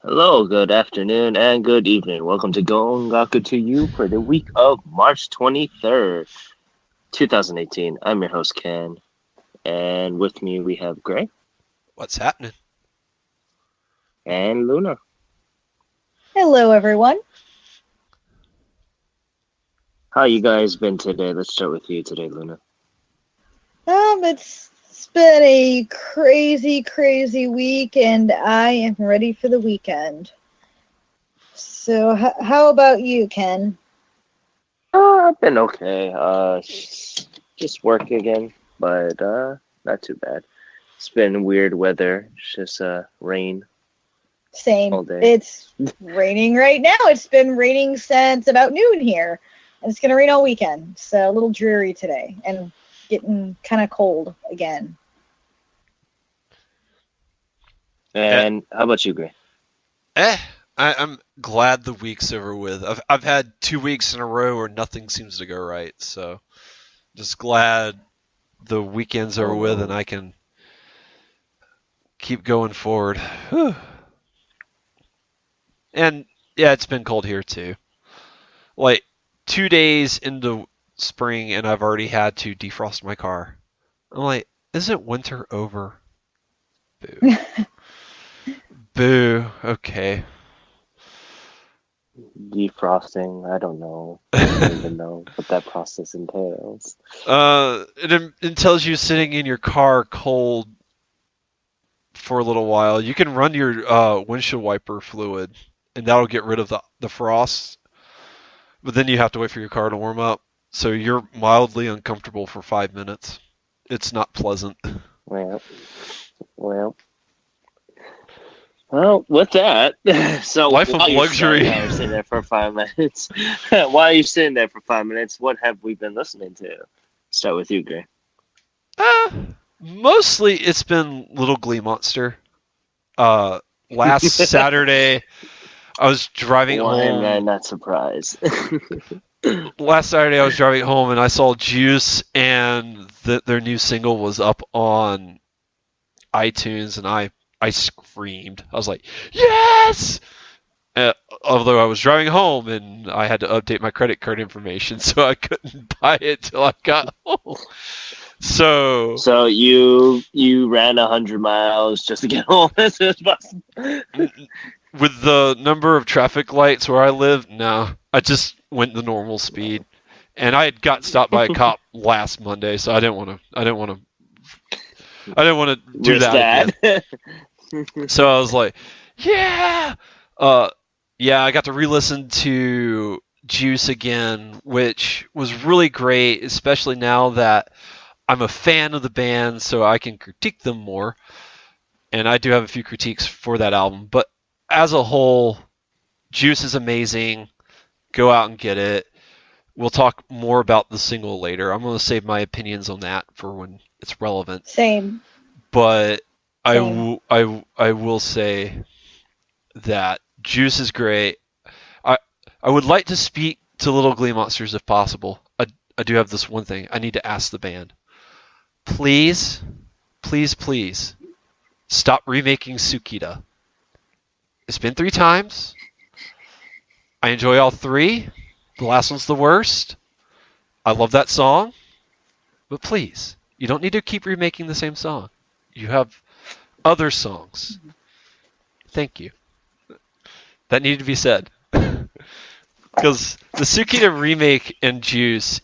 Hello, good afternoon, and good evening. Welcome to Gongaku to You for the week of March 23rd, 2018. I'm your host, Ken, and with me we have Gray What's happening? and Luna. Hello, everyone. How you guys been today? Let's start with you today, Luna. It's been a crazy, crazy week, and I am ready for the weekend. So, how about you, Ken? I've been okay. Just work again, but not too bad. It's been weird weather. It's just rain Same. all day. It's raining right now. It's been raining since about noon here, and it's going to rain all weekend. So, a little dreary today, and getting kind of cold again. And how about you, Gray? Eh, I'm glad the week's over with. I've had 2 weeks in a row where nothing seems to go right, so just glad the weekend's over with and I can keep going forward. Whew. And yeah, it's been cold here too. Like 2 days into spring and I've already had to defrost my car. I'm like, isn't winter over? Boo. Boo. Okay. Defrosting, I don't know. I don't even know what that process entails. It tells you sitting in your car cold for a little while. You can run your windshield wiper fluid, and that'll get rid of the frost. But then you have to wait for your car to warm up, so you're mildly uncomfortable for 5 minutes. It's not pleasant. Well, well, with that, so Life of while you're luxury. sitting there for 5 minutes, while you're sitting there for 5 minutes, what have we been listening to? Start with you, Gray. Uh, Mostly it's been Little Glee Monster. Last Saturday I was driving Why am I home. not surprised? Last Saturday I was driving home and I saw Juice and their new single was up on iTunes and I screamed. I was like, yes! Although I was driving home and I had to update my credit card information, so I couldn't buy it till I got home. So you ran 100 miles just to get home as soon as possible. with the number of traffic lights where I live, no, I just went the normal speed. And I had got stopped by a cop last Monday, so I didn't want to do Risk that again. that. So I was like, yeah, yeah. I got to re-listen to Juice again, which was really great, especially now that I'm a fan of the band, so I can critique them more. And I do have a few critiques for that album, but as a whole, Juice is amazing. Go out and get it. We'll talk more about the single later. I'm going to save my opinions on that for when it's relevant. Same. But Same. I will say that Juice is great. I would like to speak to Little Glee Monsters if possible. I do have this one thing. I need to ask the band. Please, please, please, stop remaking Tsukita. It's been 3 times. I enjoy all 3. The last one's the worst. I love that song. But please, you don't need to keep remaking the same song. You have other songs. Thank you. That needed to be said. Because the Tsukita remake and Juice,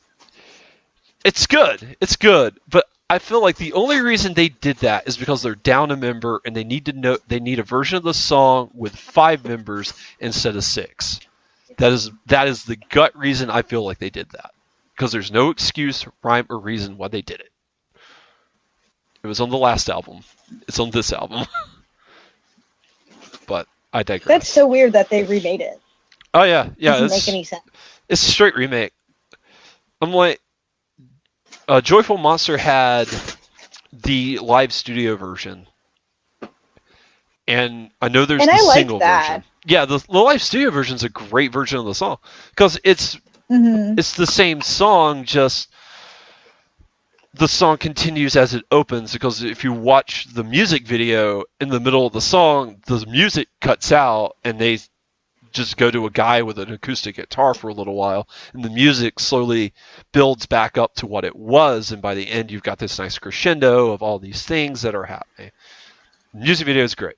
it's good. It's good. But I feel like the only reason they did that is because they're down a member and they need to know they need a version of the song with 5 members instead of 6. That is the gut reason I feel like they did that. Because there's no excuse, rhyme, or reason why they did it. It was on the last album. It's on this album. But I digress. That's so weird that they remade it. Oh yeah. Doesn't make any sense. It's a straight remake. I'm like, Joyful Monster had the live studio version, and I know there's And the I like single that. version. Yeah, the live studio version is a great version of the song because it's the same song, just the song continues as it opens, because if you watch the music video in the middle of the song, the music cuts out and they just go to a guy with an acoustic guitar for a little while, and the music slowly builds back up to what it was, and by the end you've got this nice crescendo of all these things that are happening. The music video is great.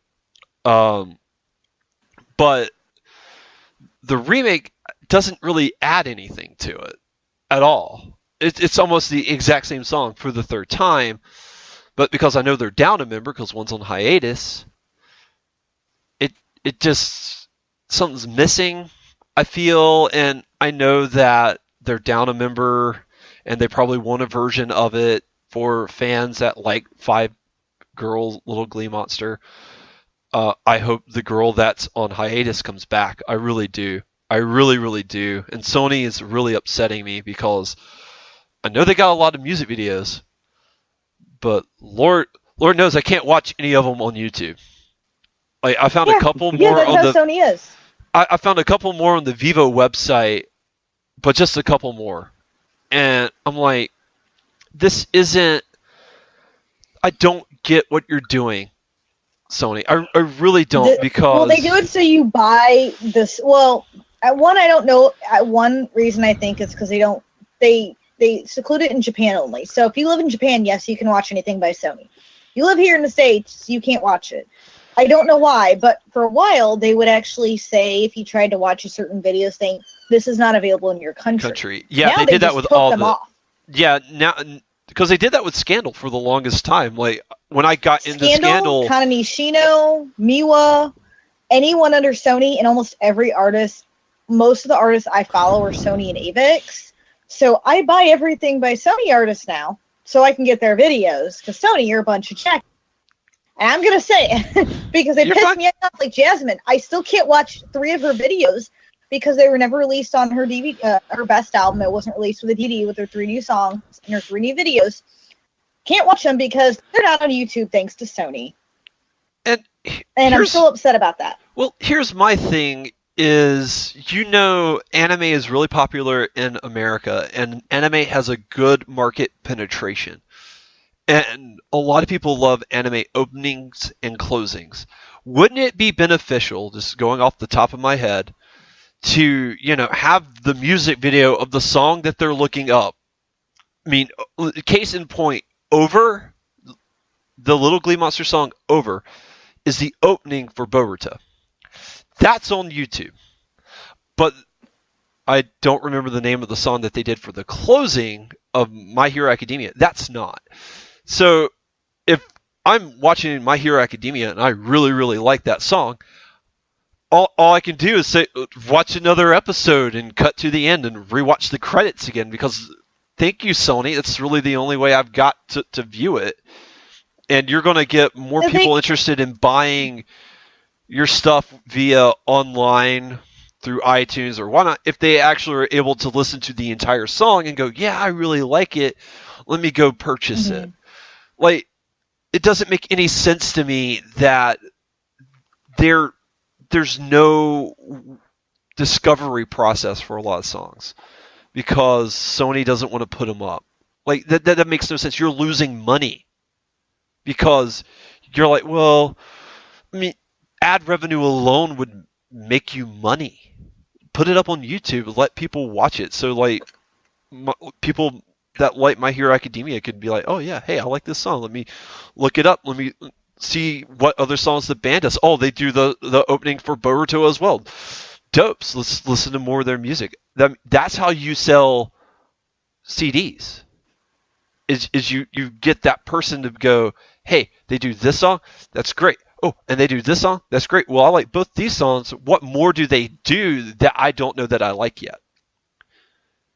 But the remake doesn't really add anything to it at all. It's almost the exact same song for the third time, but because I know they're down a member because one's on hiatus, it just, something's missing, I feel, and I know that they're down a member and they probably want a version of it for fans that like Five Girl Little Glee Monster. I hope the girl that's on hiatus comes back. I really do. I really, really do. And Sony is really upsetting me because I know they got a lot of music videos, but Lord knows I can't watch any of them on YouTube. Like, I found a couple more that's on how the Sony is. I found a couple more on the Vivo website, but just a couple more. And I'm like, this isn't, I don't get what you're doing, Sony. I really don't, because... Well, they do it so you buy this. Well, at one, I don't know. At one reason, I think is because they seclude it in Japan only. So if you live in Japan, yes, you can watch anything by Sony. You live here in the States, you can't watch it. I don't know why, but for a while, they would actually say, if you tried to watch a certain video, saying, this is not available in your country. Yeah, now they did that with all them off. Yeah, now, because they did that with Scandal for the longest time. Like, when I got into Scandal... Kananishino, Miwa, anyone under Sony, and almost every artist, most of the artists I follow are Sony and Avex. So I buy everything by Sony artists now, so I can get their videos, because Sony, you're a bunch of check. And I'm going to say it, because they pissed me off, like Jasmine. I still can't watch 3 of her videos, because they were never released on her DVD, her best album. It wasn't released with a DVD with her 3 new songs and her 3 new videos. Can't watch them because they're not on YouTube thanks to Sony. And I'm still upset about that. Well, here's my thing is, anime is really popular in America, and anime has a good market penetration. And a lot of people love anime openings and closings. Wouldn't it be beneficial, just going off the top of my head, to, have the music video of the song that they're looking up? I mean, case in point, Over, the Little Glee Monster song Over, is the opening for Boruto. That's on YouTube. But I don't remember the name of the song that they did for the closing of My Hero Academia. That's not. So if I'm watching My Hero Academia and I really, really like that song, all I can do is say, watch another episode and cut to the end and rewatch the credits again, because thank you, Sony. It's really the only way I've got to view it. And you're going to get more people interested in buying your stuff via online through iTunes or whatnot if they actually are able to listen to the entire song and go, yeah, I really like it. Let me go purchase it. Like, it doesn't make any sense to me that there's no discovery process for a lot of songs because Sony doesn't want to put them up. Like, that makes no sense. You're losing money because you're like, well, I mean, ad revenue alone would make you money. Put it up on YouTube, let people watch it. So, like, people that like My Hero Academia could be like, oh yeah, hey, I like this song. Let me look it up. Let me see what other songs the band does. Oh, they do the opening for Boruto as well. Dopes. Let's listen to more of their music. That's how you sell CDs. Is you get that person to go, hey, they do this song, that's great. Oh, and they do this song, that's great. Well, I like both these songs. What more do they do that I don't know that I like yet?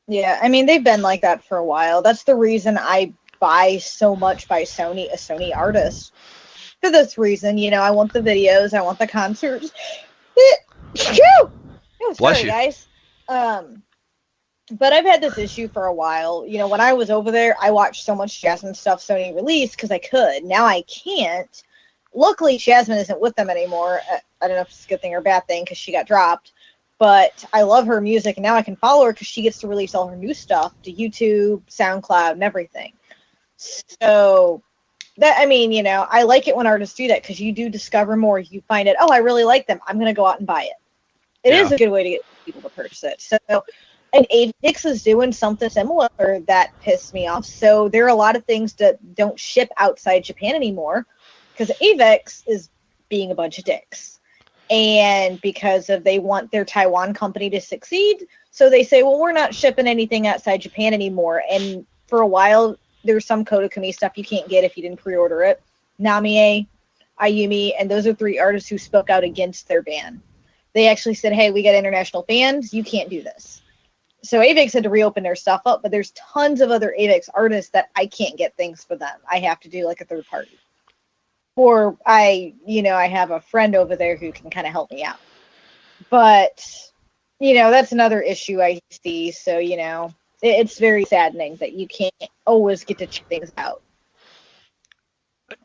Yeah, I mean, they've been like that for a while. That's the reason I buy so much by Sony, a Sony artist. For this reason, I want the videos, I want the concerts. It was Bless sorry, you. guys. But I've had this issue for a while. When I was over there, I watched so much Jasmine stuff Sony released because I could. Now I can't. Luckily, Jasmine isn't with them anymore. I don't know if it's a good thing or a bad thing because she got dropped. But I love her music, and now I can follow her because she gets to release all her new stuff to YouTube, SoundCloud, and everything. So that, I mean, I like it when artists do that because you do discover more. You find it, oh, I really like them. I'm going to go out and buy it. It is a good way to get people to purchase it. So, and Avix is doing something similar that pissed me off. So there are a lot of things that don't ship outside Japan anymore because Avix is being a bunch of dicks. And because they want their Taiwan company to succeed, so they say, well, we're not shipping anything outside Japan anymore. And for a while, there's some Kodakumi stuff you can't get if you didn't pre-order it. Namie, Ayumi, and those are 3 artists who spoke out against their ban. They actually said, hey, we got international fans. You can't do this. So Avix had to reopen their stuff up, but there's tons of other Avix artists that I can't get things for them. I have to do like a third party. Or I have a friend over there who can kind of help me out. But, that's another issue I see. So, it's very saddening that you can't always get to check things out.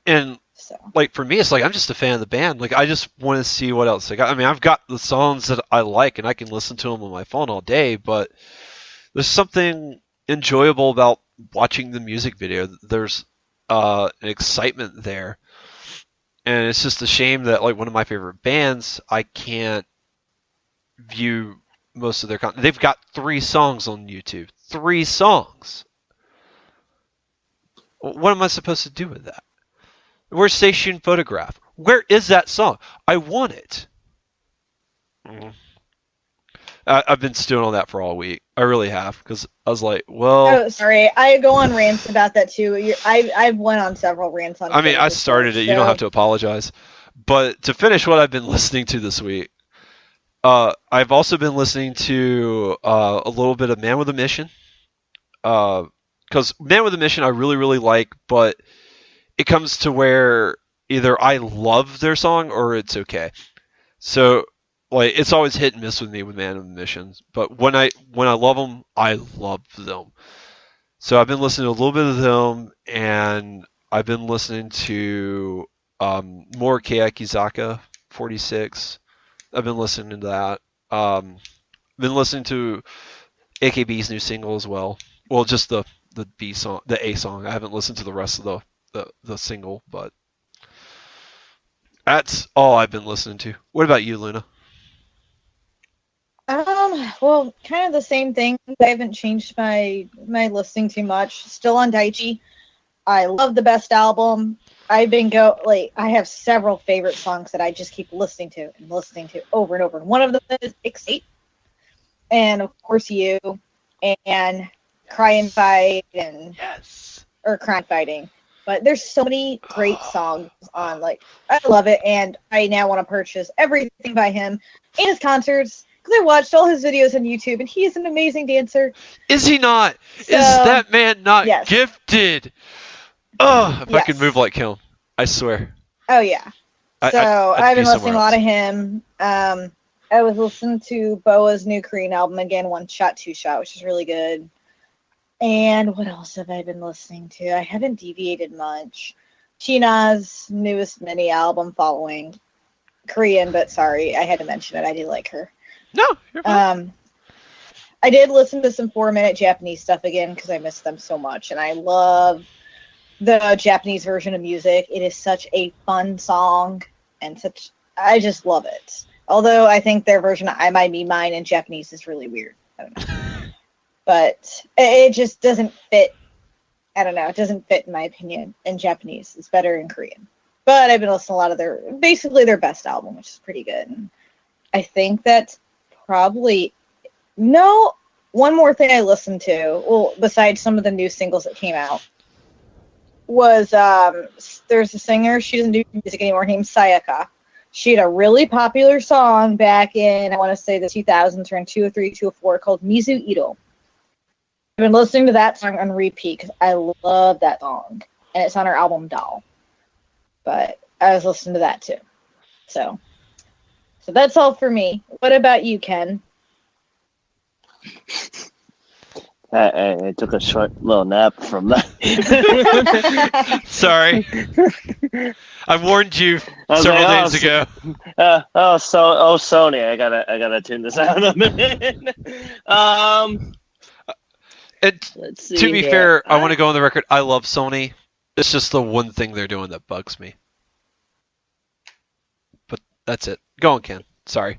And like for me, it's like I'm just a fan of the band. Like I just want to see what else they got. I mean, I've got the songs that I like, and I can listen to them on my phone all day. But there's something enjoyable about watching the music video. There's an excitement there, and it's just a shame that like one of my favorite bands, I can't view most of their content. They've got 3 songs on YouTube. 3 songs. What am I supposed to do with that? Where's Station Photograph? Where is that song? I want it. I've been stewing on that for all week. I really have, because I was like, well... Oh, sorry. I go on rants about that, too. I've went on several rants on I mean, I started it. You don't have to apologize. But to finish what I've been listening to this week, I've also been listening to a little bit of Man with a Mission. Because Man with a Mission I really, really like, but it comes to where either I love their song or it's okay. So, like, it's always hit and miss with me with Man with a Mission. But when I love them, I love them. So I've been listening to a little bit of them, and I've been listening to more Keikizaka 46. I've been listening to that. I've been listening to AKB's new single as well. Well, just the B song, the A song. I haven't listened to the rest of the single, but that's all I've been listening to. What about you, Luna? Well, kind of the same thing. I haven't changed my listening too much. Still on Daichi. I love the best album. I have several favorite songs that I just keep listening to over and over. And one of them is X8. And of course You and Cry and Fight or Cry and Fighting. But there's so many great songs on, like, I love it, and I now want to purchase everything by him and his concerts, because I watched all his videos on YouTube, and he is an amazing dancer. Is he not? Is that man not gifted? Oh, if I could move like him, I swear. Oh, yeah. So I've been listening a lot of him. I was listening to Boa's new Korean album again, One Shot, Two Shot, which is really good. And what else have I been listening to? I haven't deviated much. China's newest mini album, Following. Korean, but sorry, I had to mention it. I do like her. No, you're fine. I did listen to some 4-minute Japanese stuff again because I miss them so much. And I love the Japanese version of music. It is such a fun song, and I just love it. Although I think their version of I Might Be Mine in Japanese is really weird. I don't know. But it just doesn't fit. I don't know. It doesn't fit, in my opinion, in Japanese. It's better in Korean. But I've been listening to a lot of their best album, which is pretty good. And I think that's probably... No, one more thing I listened to, well, besides some of the new singles that came out, was there's a singer, she doesn't do music anymore, named Sayaka. She had a really popular song back in, I want to say the 2000s, around 2003, 2004, called Mizu Ito. I've been listening to that song on repeat because I love that song, and it's on her album Doll. But I was listening to that too. So that's all for me. What about you, Ken? I took a short little nap from that. Sorry. I warned you several days ago. Sony, I gotta tune this out a minute. Let's To see be here. fair, I want to go on the record. I love Sony. It's just the one thing they're doing that bugs me. But that's it. Go on, Ken. Sorry.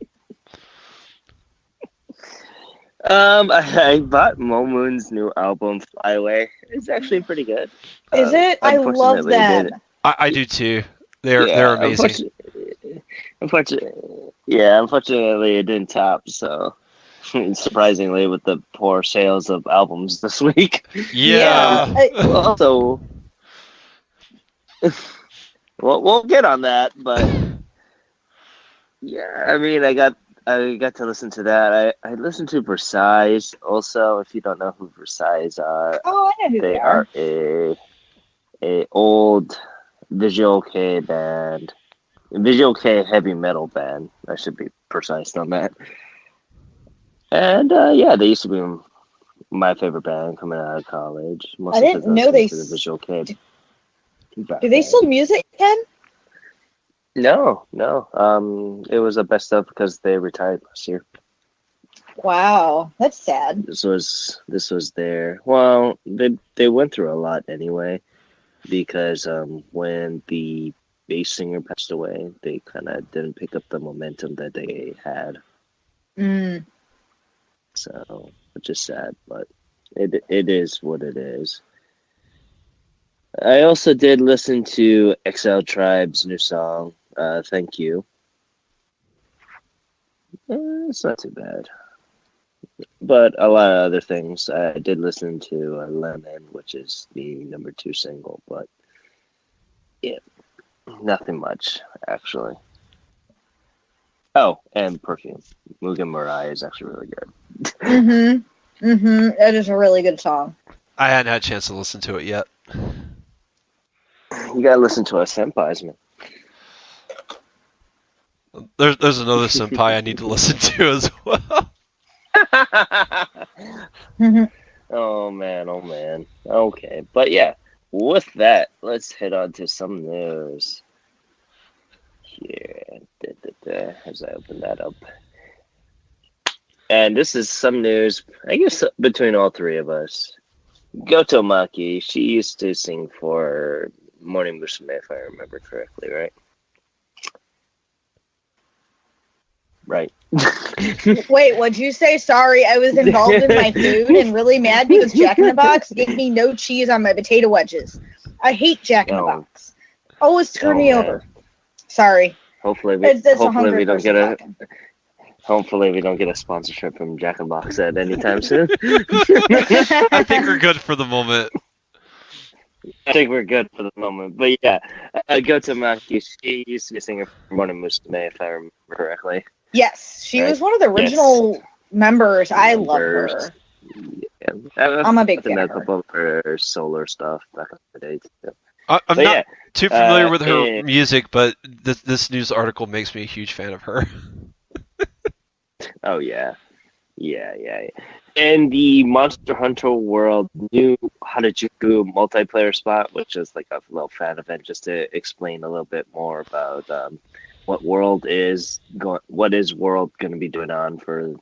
I bought Momoon's new album, Fly Away. It's actually pretty good. Is it? I love Unfortunately, them. I do too. They're amazing. Unfortunately, it didn't top. So, surprisingly, with the poor sales of albums this week. Yeah. Also, we'll get on that, but yeah, I mean, I got to listen to that. I listened to Versailles also. If you don't know who Versailles are, Oh, I know who they are a old Visual K band, Visual K heavy metal band. I should be precise on that. And yeah, they used to be my favorite band coming out of college. I didn't know they. The Visual K. Do they still music, Ken? No. It was a best of because they retired last year. Wow, that's sad. This was their. Well, they went through a lot anyway, because when the bass singer passed away, they kind of didn't pick up the momentum that they had. So, which is sad, but it is what it is. I also did listen to XL Tribe's new song, Thank You. It's not too bad. But a lot of other things. I did listen to Lemon, which is the number 2 single, but yeah, nothing much, actually. Oh, and Perfume. Mugen Murai is actually really good. That is a really good song. I hadn't had a chance to listen to it yet. You gotta listen to our senpais, man. There's another senpai I need to listen to as well. Oh man. Okay, but yeah, with that, let's head on to some news. Here, as I open that up. And this is some news, I guess, between all three of us. Goto Maki, she used to sing for Morning Musume, if I remember correctly, right? Right. Wait, what'd you say? Sorry, I was involved in my food and really mad because Jack in the Box gave me no cheese on my potato wedges. I hate Jack in the Box. Always screw me over. Sorry. Hopefully we don't get a sponsorship from Jack in the Box at any time soon. I think we're good for the moment. But yeah, Goto Maki, she used to be a singer for Morning Musume, if I remember correctly. Yes, she was one of the original members. I love her. Yeah. I'm a big fan of her. A couple of her solar stuff back in the day too. I'm not too familiar with her music, but this news article makes me a huge fan of her. Oh yeah. And the Monster Hunter World new Harajuku multiplayer spot, which is like a little fan event, just to explain a little bit more about what World is going to be doing on for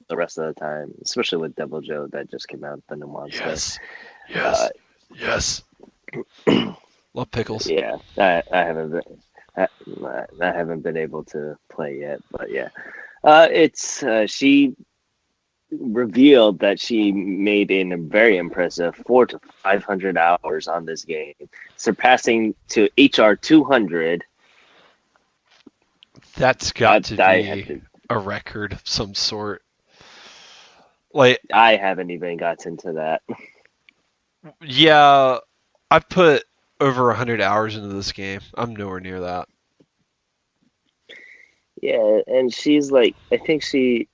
the rest of the time, especially with Devil Joe that just came out, the new monster. Yes. Love pickles. Yeah, I haven't been able to play yet, but yeah, it's she revealed that she made a very impressive 400 to 500 hours on this game, surpassing to HR 200. That's got to be a record of some sort. Like, I haven't even gotten to that. Yeah, I've put over 100 hours into this game. I'm nowhere near that. Yeah, and she's like, I think the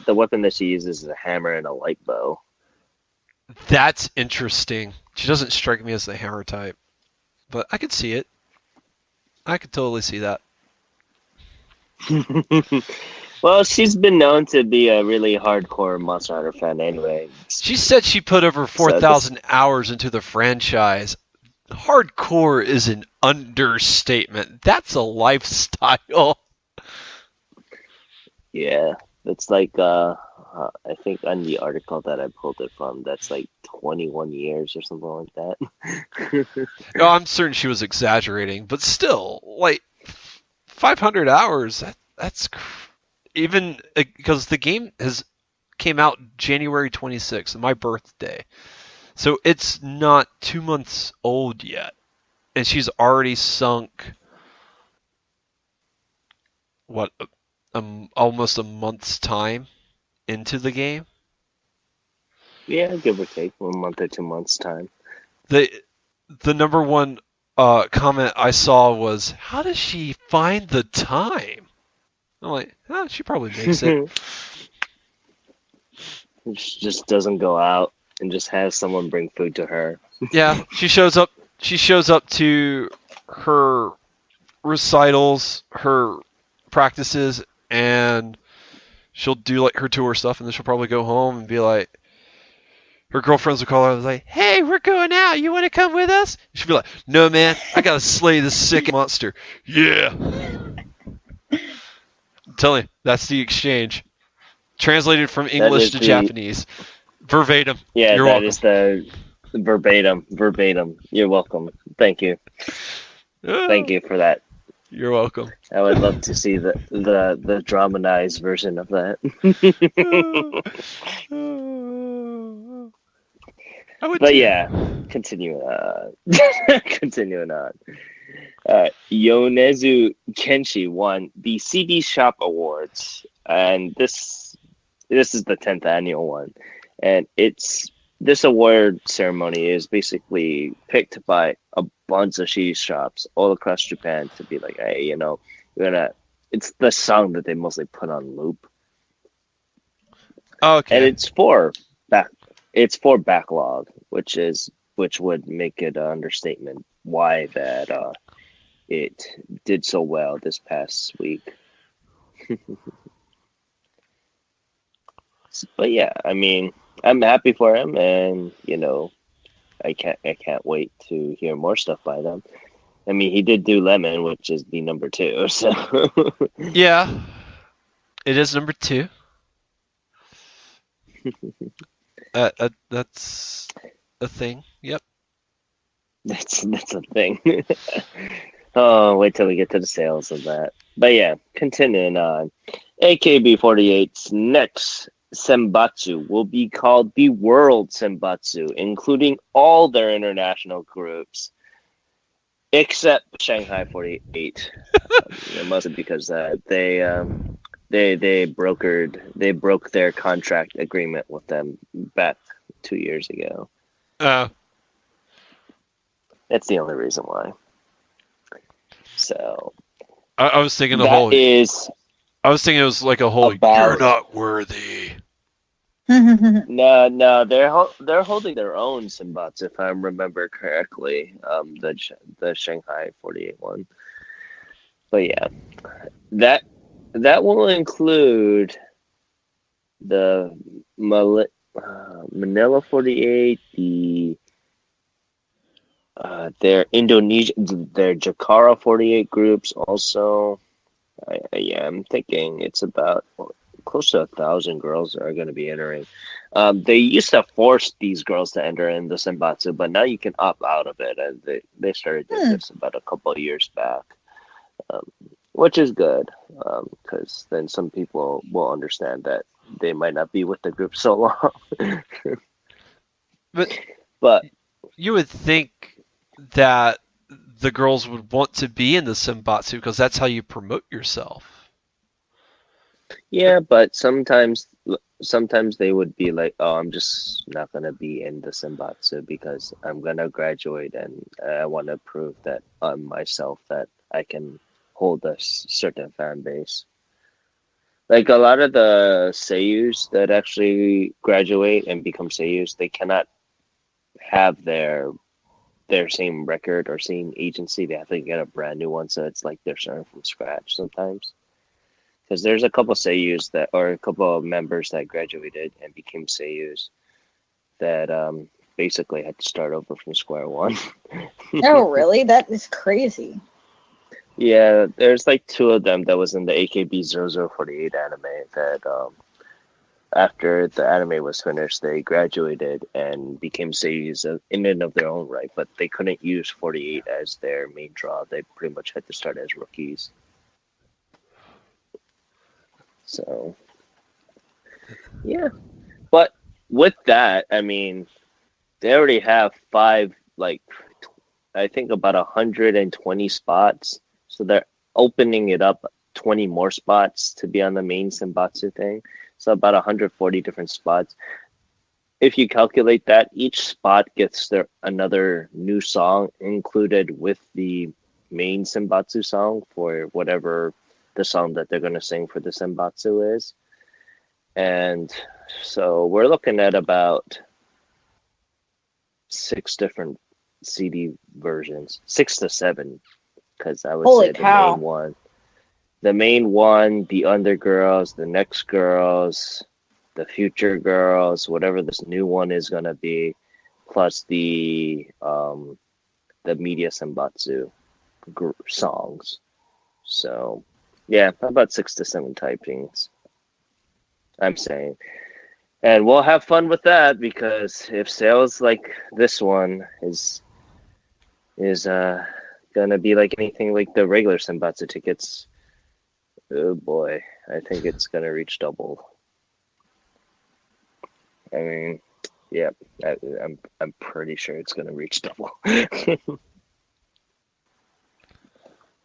weapon that she uses is a hammer and a light bow. That's interesting. She doesn't strike me as the hammer type, but I could see it. I could totally see that. Well, she's been known to be a really hardcore Monster Hunter fan anyway. She said she put over 4,000 hours into the franchise. Hardcore is an understatement. That's a lifestyle. Yeah, it's like I think on the article that I pulled it from, that's like 21 years or something like that. No, I'm certain she was exaggerating, but still, like 500 hours. That's even because the game came out January 26th, my birthday, so it's not 2 months old yet, and she's already sunk what almost a month's time into the game. Yeah, give or take 1 month or 2 months time. The number one comment I saw was, "How does she find the time?" I'm like, oh, she probably makes it. She just doesn't go out and just has someone bring food to her. Yeah, she shows up. She shows up to her recitals, her practices, and she'll do like her tour stuff, and then she'll probably go home and be like, her girlfriends will call her and be like, "Hey, we're going out. You want to come with us?" She'll be like, "No, man. I gotta slay this sick monster." Yeah. I'm telling you, that's the exchange. Translated from English to Japanese. Verbatim. Yeah, You're welcome. Is the verbatim. You're welcome. Thank you. Thank you for that. You're welcome. I would love to see the dramatized version of that. But yeah, continuing on. Continuing on. Yonezu Kenshi won the CD Shop Awards, and this is the 10th annual one, and this award ceremony is basically picked by a bunch of CD shops all across Japan to be like, hey, it's the song that they mostly put on loop. Okay. And it's for backlog, which would make it an understatement why that it did so well this past week. But yeah, I mean, I'm happy for him, and I can't wait to hear more stuff by them. I mean, he did do Lemon, which is the number 2, so yeah, it is number 2. That's a thing. Yep. That's a thing. Oh, wait till we get to the sales of that. But yeah, continuing on, AKB48's next Senbatsu will be called the World Senbatsu, including all their international groups, except Shanghai 48. It must be because they broke their contract agreement with them back 2 years ago. That's the only reason why. So I was thinking I was thinking it was like a whole. You're not worthy. No, they're holding their own Senbatsu, if I remember correctly. The Shanghai 48 one. But yeah, that will include the Manila 48, their Jakarta 48 groups also. I'm thinking it's about close to 1,000 girls are going to be entering. They used to force these girls to enter in the Senbatsu, but now you can opt out of it, and they started doing this about a couple of years back, which is good, because then some people will understand that they might not be with the group so long. But you would think that the girls would want to be in the Senbatsu because that's how you promote yourself. Yeah, but sometimes they would be like, "Oh, I'm just not gonna be in the Senbatsu because I'm gonna graduate and I want to prove that on myself that I can hold a certain fan base." Like a lot of the seiyus that actually graduate and become seiyus, they cannot have their same record or same agency. They have to get a brand new one, so it's like they're starting from scratch sometimes. Because there's a couple seiyus or a couple of members that graduated and became seiyus that basically had to start over from square one. Oh, really? That is crazy. Yeah, there's like 2 of them that was in the AKB 0048 anime that after the anime was finished, they graduated and became seiyus in and of their own right, but they couldn't use 48 as their main draw. They pretty much had to start as rookies. So, yeah. But with that, I mean, they already have I think about 120 spots. So they're opening it up 20 more spots to be on the main Senbatsu thing. So about 140 different spots. If you calculate that, each spot gets another new song included with the main Senbatsu song for whatever the song that they're going to sing for the Senbatsu is. And so we're looking at about 6 different CD versions, 6 to 7, because I would Holy say cow. the main one, the Undergirls, the Next Girls, the Future Girls, whatever this new one is gonna be, plus the Media Senbatsu songs. So yeah, about 6 to 7 typings, I'm saying. And we'll have fun with that, because if sales like this one is gonna be like anything like the regular Senbatsu tickets, oh boy, I think it's gonna reach double. I mean, yeah, I'm pretty sure it's gonna reach double.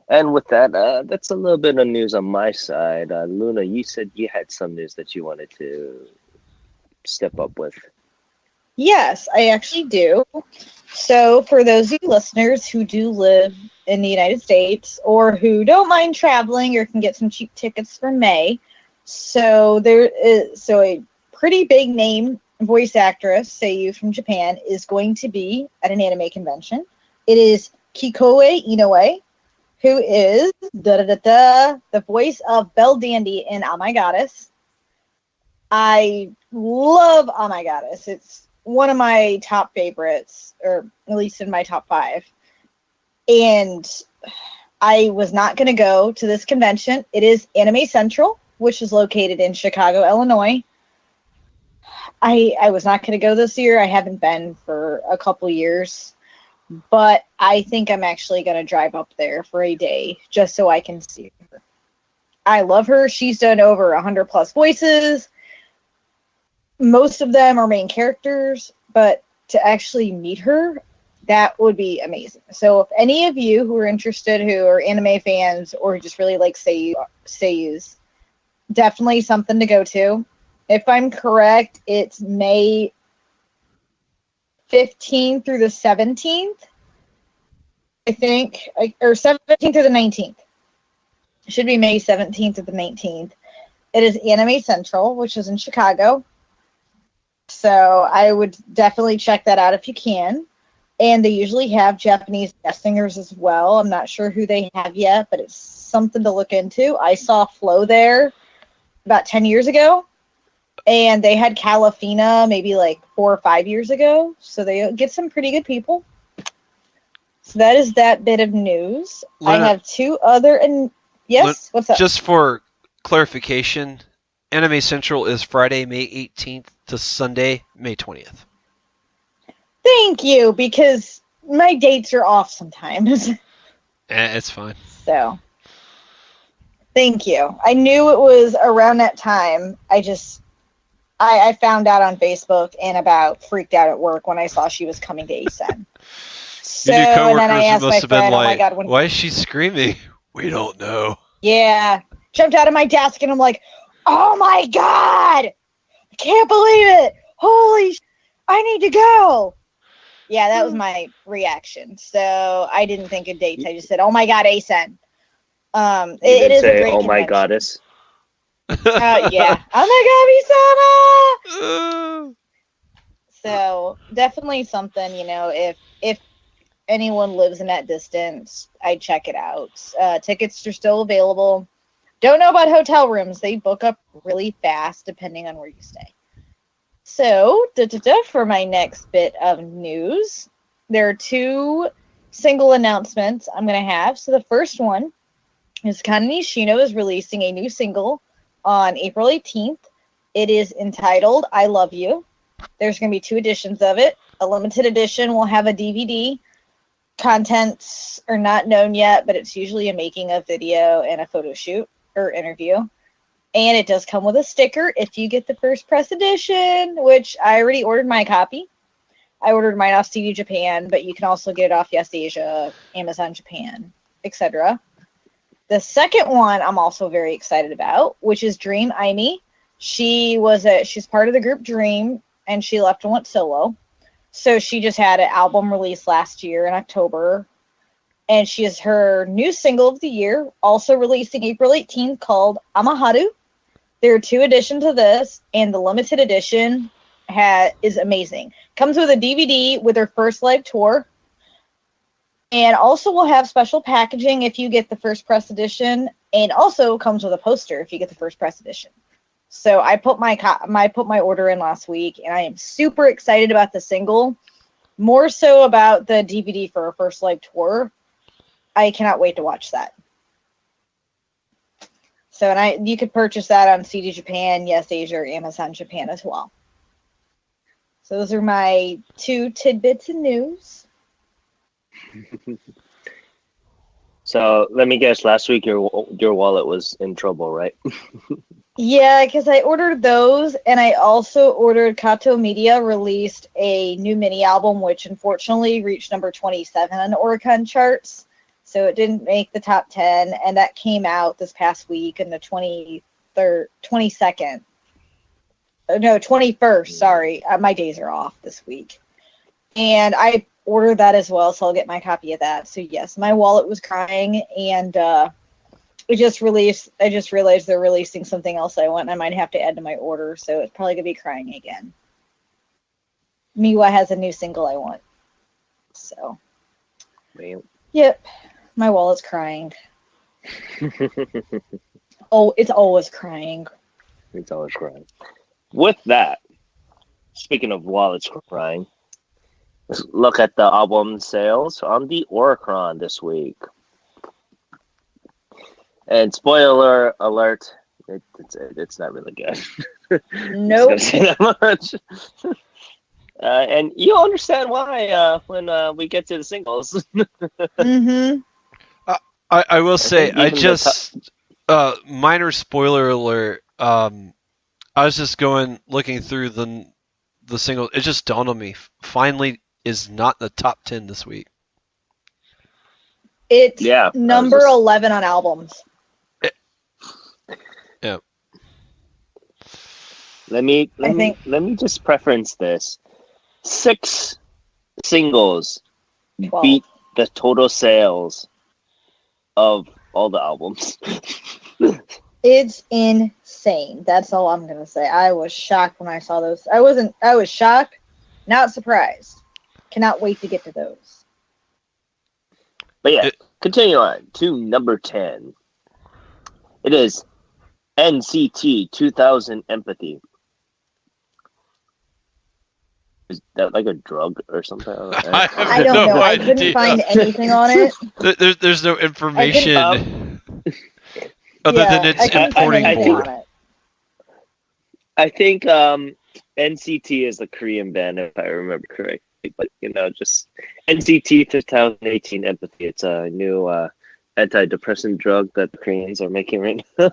And with that, that's a little bit of news on my side. Luna, you said you had some news that you wanted to step up with. Yes, I actually do. So, for those of you listeners who do live in the United States or who don't mind traveling or can get some cheap tickets for May, a pretty big name voice actress, Seiyu from Japan, is going to be at an anime convention. It is Kikoe Inoue, who is the voice of Belle Dandy in Oh My Goddess. I love Oh My Goddess. It's one of my top favorites, or at least in my top 5. And I was not going to go to this convention. It is Anime Central, which is located in Chicago, Illinois. I was not going to go this year. I haven't been for a couple years. But I think I'm actually going to drive up there for a day just so I can see her. I love her. She's done over 100 plus voices. Most of them are main characters, but to actually meet her, that would be amazing. So if any of you who are interested, who are anime fans or just really like seiyus, definitely something to go to. If I'm correct, it's May 15th through the 17th, I think, or 17th through the 19th. It should be May 17th to the 19th. It is Anime Central, which is in Chicago. So I would definitely check that out if you can. And they usually have Japanese guest singers as well. I'm not sure who they have yet, but it's something to look into. I saw Flo there about 10 years ago, and they had Calafina maybe like 4 or 5 years ago. So they get some pretty good people. So that is that bit of news. Luna, I have 2 other, and yes, what's up? Just for clarification, Anime Central is Friday, May 18th to Sunday, May 20th. Thank you, because my dates are off sometimes. It's fine. So, thank you. I knew it was around that time. I found out on Facebook and about freaked out at work when I saw she was coming to ASEN. So, Your new and then I coworkers asked must my have been friend, like, oh my God, when... why is she screaming? We don't know. Yeah. Jumped out of my desk and I'm like, oh my God! I can't believe it! Holy I need to go! Yeah, that was my reaction. So I didn't think of dates. I just said, oh my God, ASEN. It is a great oh my convention. goddess. Yeah. Oh my God, Misama! So definitely something, if anyone lives in that distance, I'd check it out. Tickets are still available. Don't know about hotel rooms. They book up really fast depending on where you stay. So, for my next bit of news, there are 2 single announcements I'm going to have. So the first one is Kanani Shino is releasing a new single on April 18th. It is entitled I Love You. There's going to be 2 editions of it. A limited edition will have a DVD. Contents are not known yet, but it's usually a making of video and a photo shoot or interview. And it does come with a sticker if you get the first press edition, which I already ordered my copy. I ordered mine off CD Japan, but you can also get it off Yes Asia, Amazon Japan, etc. The second one I'm also very excited about, which is Dream Aimee. She's part of the group Dream, and she left and went solo. So she just had an album released last year in October, and she has her new single of the year, also releasing April 18th, called Amaharu. There are 2 editions of this, and the limited edition is amazing. Comes with a DVD with her first live tour, and also will have special packaging if you get the first press edition, and also comes with a poster if you get the first press edition. So I put my order in last week, and I am super excited about the single, more so about the DVD for her first live tour. I cannot wait to watch that. So, you could purchase that on CD Japan, Yes Asia, or Amazon Japan as well. So those are my 2 tidbits of news. So let me guess. Last week your wallet was in trouble, right? Yeah, because I ordered those, and I also ordered Kato Media released a new mini album, which unfortunately reached number 27 on the Oricon charts. So it didn't make the top 10, and that came out this past week on the 22nd. No, 21st, sorry. My days are off this week. And I ordered that as well, so I'll get my copy of that. So yes, my wallet was crying, and I just realized they're releasing something else I want, and I might have to add to my order, so it's probably going to be crying again. Miwa has a new single I want. So. Man. Yep. My wallet's crying. Oh, it's always crying. It's always crying. With that, speaking of wallets crying, let's look at the album sales on the Oricon this week. And spoiler alert, it's not really good. Nope. I'm just gonna say that much. And you'll understand why when we get to the singles. Mm-hmm. I will say, minor spoiler alert. I was just looking through the singles. It just dawned on me. Finally, is not in the top 10 this week. It's number 11 on albums. Yeah. Let me just preference this. 6 singles 12. beat the total sales of all the albums. It's insane. That's all I'm gonna say. I was shocked when I saw those. I was shocked, not surprised. Cannot wait to get to those. But yeah, continue on to number 10. It is NCT 2000 Empathy. Is that like a drug or something? I don't know. I couldn't find anything on it. There's no information other than it's importing board. I think NCT is a Korean band, if I remember correctly. But, just NCT 2018 Empathy. It's a new antidepressant drug that the Koreans are making right now.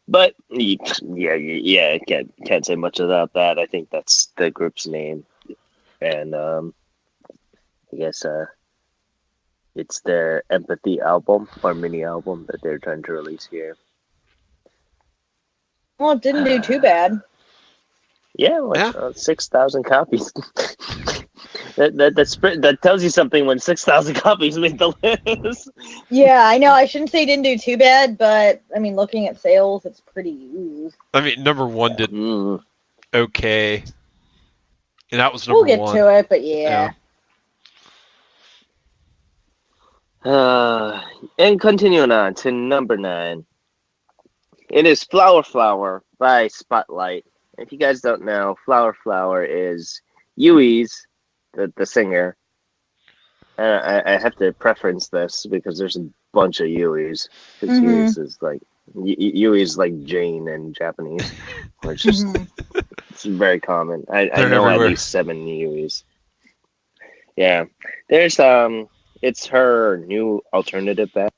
But yeah, can't say much about that. I think that's the group's name, and I guess it's their Empathy album or mini album that they're trying to release here. Well, it didn't do too bad. Yeah, 6,000 copies. That tells you something when 6,000 copies made the list. Yeah, I know. I shouldn't say it didn't do too bad, but I mean, looking at sales, it's pretty. Ooh. I mean, number 1 did okay, and that was number 1. We'll get to it, but yeah. And continuing on to number 9, it is Flower Flower by Spotlight. If you guys don't know, Flower Flower is Yui's, the singer. I have to preference this because there's a bunch of Yui's. Because Yui's is like Yui's like Jane in Japanese, which is Mhm. it's very common. I They're know everywhere. at least 7 Yuis. Yeah, there's it's her new alternative band,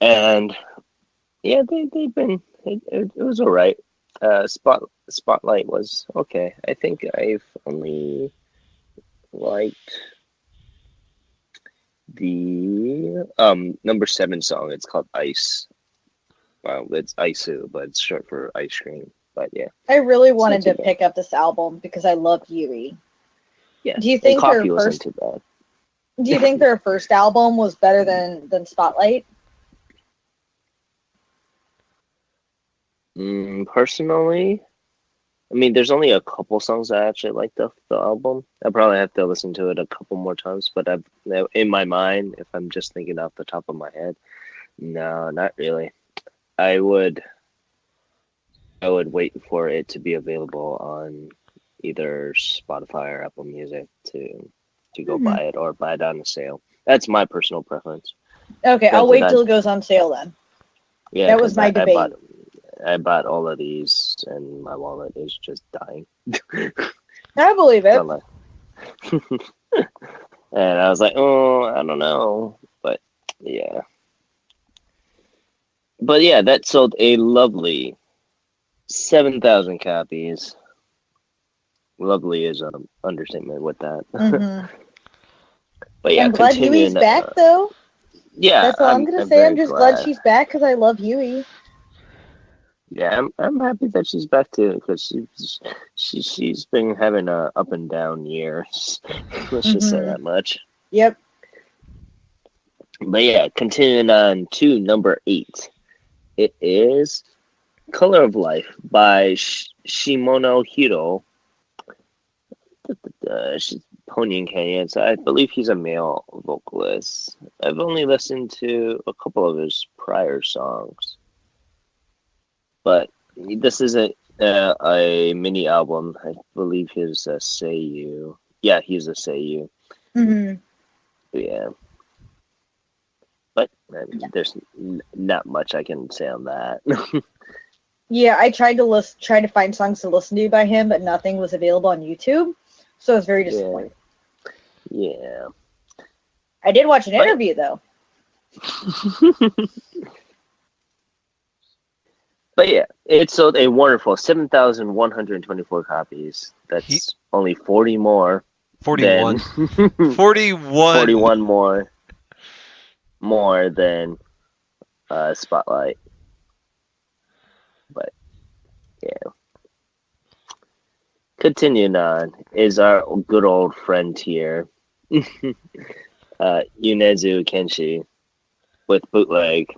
and yeah, they've been it was alright. Spotlight was okay. I think I've only liked the number 7 song. It's called Ice. Well, it's Isu, but it's short for ice cream. But yeah, I really it's not wanted too to bad. pick up this album because I love Yui. Yeah, Do you and think their coffee wasn't first too bad. Do you think their first album was better than Spotlight? Personally, I mean, there's only a couple songs I actually like the album. I probably have to listen to it a couple more times, but I've in my mind, if I'm just thinking off the top of my head, no, not really. I would I would wait for it to be available on either Spotify or Apple Music to go Mhm. buy it or buy it on a sale. That's my personal preference. Okay, I'll Granted, wait till it goes on sale then. yeah, That was because my I debate. bought all of these and my wallet is just dying. I believe it. Not like- and I was like, oh, I don't know, but yeah, that sold a lovely 7,000 copies. Lovely is an understatement with that. Hmm. But yeah, I'm glad Yui's continuing. back though. Yeah, That's all I'm gonna I'm say. I'm very just glad glad. she's back because I love Yui. Yeah, I'm happy that she's back too because she's been having a up and down year. Let's just say Hmm. that much. Yep. But yeah, continuing on to number 8. It is "Color of Life" by Shimono Hiro. She's Pony in Kenya, so I believe he's a male vocalist. I've only listened to a couple of his prior songs, but this isn't a mini album. I believe he's a Seiyu. Yeah, he's a Seiyu. Hmm. Yeah, but there's not much I can say on that. Yeah, I tried to try to find songs to listen to by him, but nothing was available on YouTube, so I was very yeah, disappointed. yeah. I did watch an But interview though. But yeah, it sold a wonderful 7,124 copies. That's only 40 more 41. than 41. 41 more than Spotlight. But yeah, continuing on is our good old friend here, Yunezu Kenshi with Bootleg.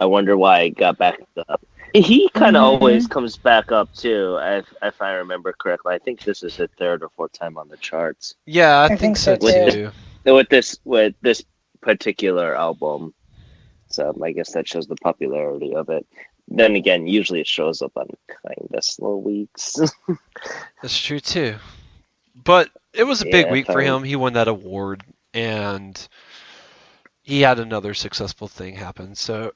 I wonder why it got back up. He kind of always comes back up too, if I remember correctly. I think this is the 3rd or 4th time on the charts Yeah, I I think think so so, too. too. with this particular album. So I guess that shows the popularity of it. Then again, usually it shows up on kind of slow weeks. That's true too. But it was a big Yeah, week for him. He won that award, and he had another successful thing happen. So,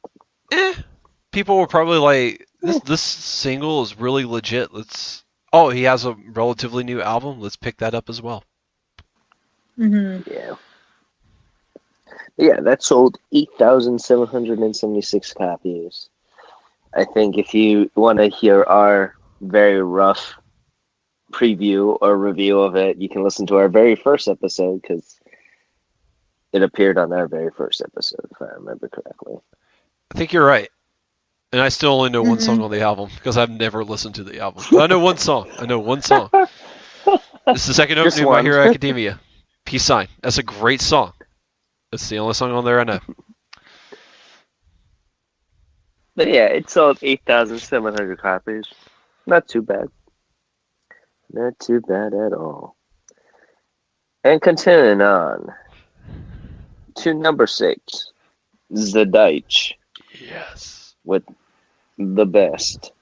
people were probably like, "This single is really legit. Let's." Oh, he has a relatively new album. Let's pick that up as well. Hmm. Yeah, that sold 8,776 copies. I think if you want to hear our very rough preview or review of it, you can listen to our very first episode because it appeared on our very first episode, if I remember correctly. I think you're right. And I still only know one song Mhm. on the album because I've never listened to the album. But I know one song. It's the second Just opening of My one. Hero Academia. Peace Sign. That's a great song. That's the only song on there I know. But yeah, it sold 8,700 copies. Not too bad. Not too bad at all. And continuing on to number 6, Zadaich Yes. with The Best.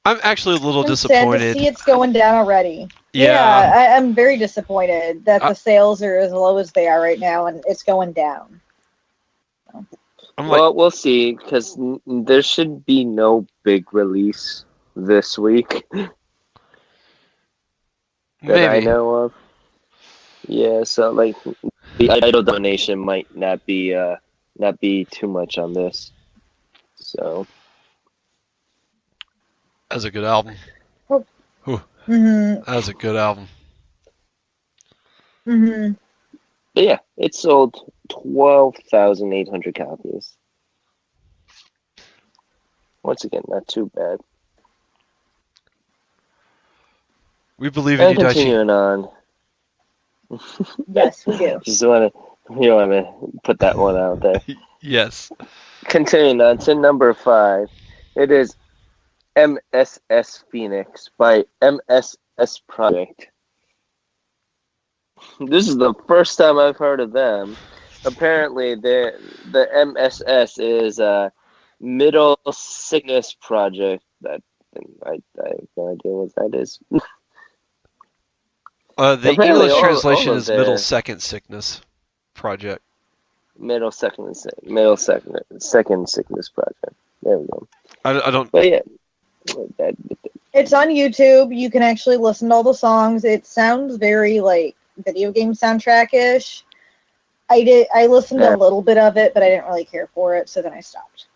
I'm actually a little I'm sad to disappointed. see it's going down already. Yeah. I'm very disappointed that the sales are as low as they are right now, and it's going down. I'm like, Well, we'll see, because there should be no big release this week that I maybe. know of. Yeah, so like the idol donation might not be too much on this. So That's a good album. Oh. Whew, Mhm. that was a good album. Mhm. but yeah, it sold 12,800 copies. Once again, not too bad. We believe in And you, Daichi. continuing on, Yes, we do. just want to put that one out there. Yes. Continuing on to number 5, it is MSS Phoenix by MSS Project. This is the first time I've heard of them. Apparently, the MSS is a Middle Sickness Project. That I have no idea what that is. The Apparently, English all translation of is Middle their Second Sickness Project. middle second sickness project. There we go. I don't. But yeah, that, It's on YouTube. You can actually listen to all the songs. It sounds very like video game soundtrack-ish. I listened to a little bit of it, but I didn't really care for it, so then I stopped.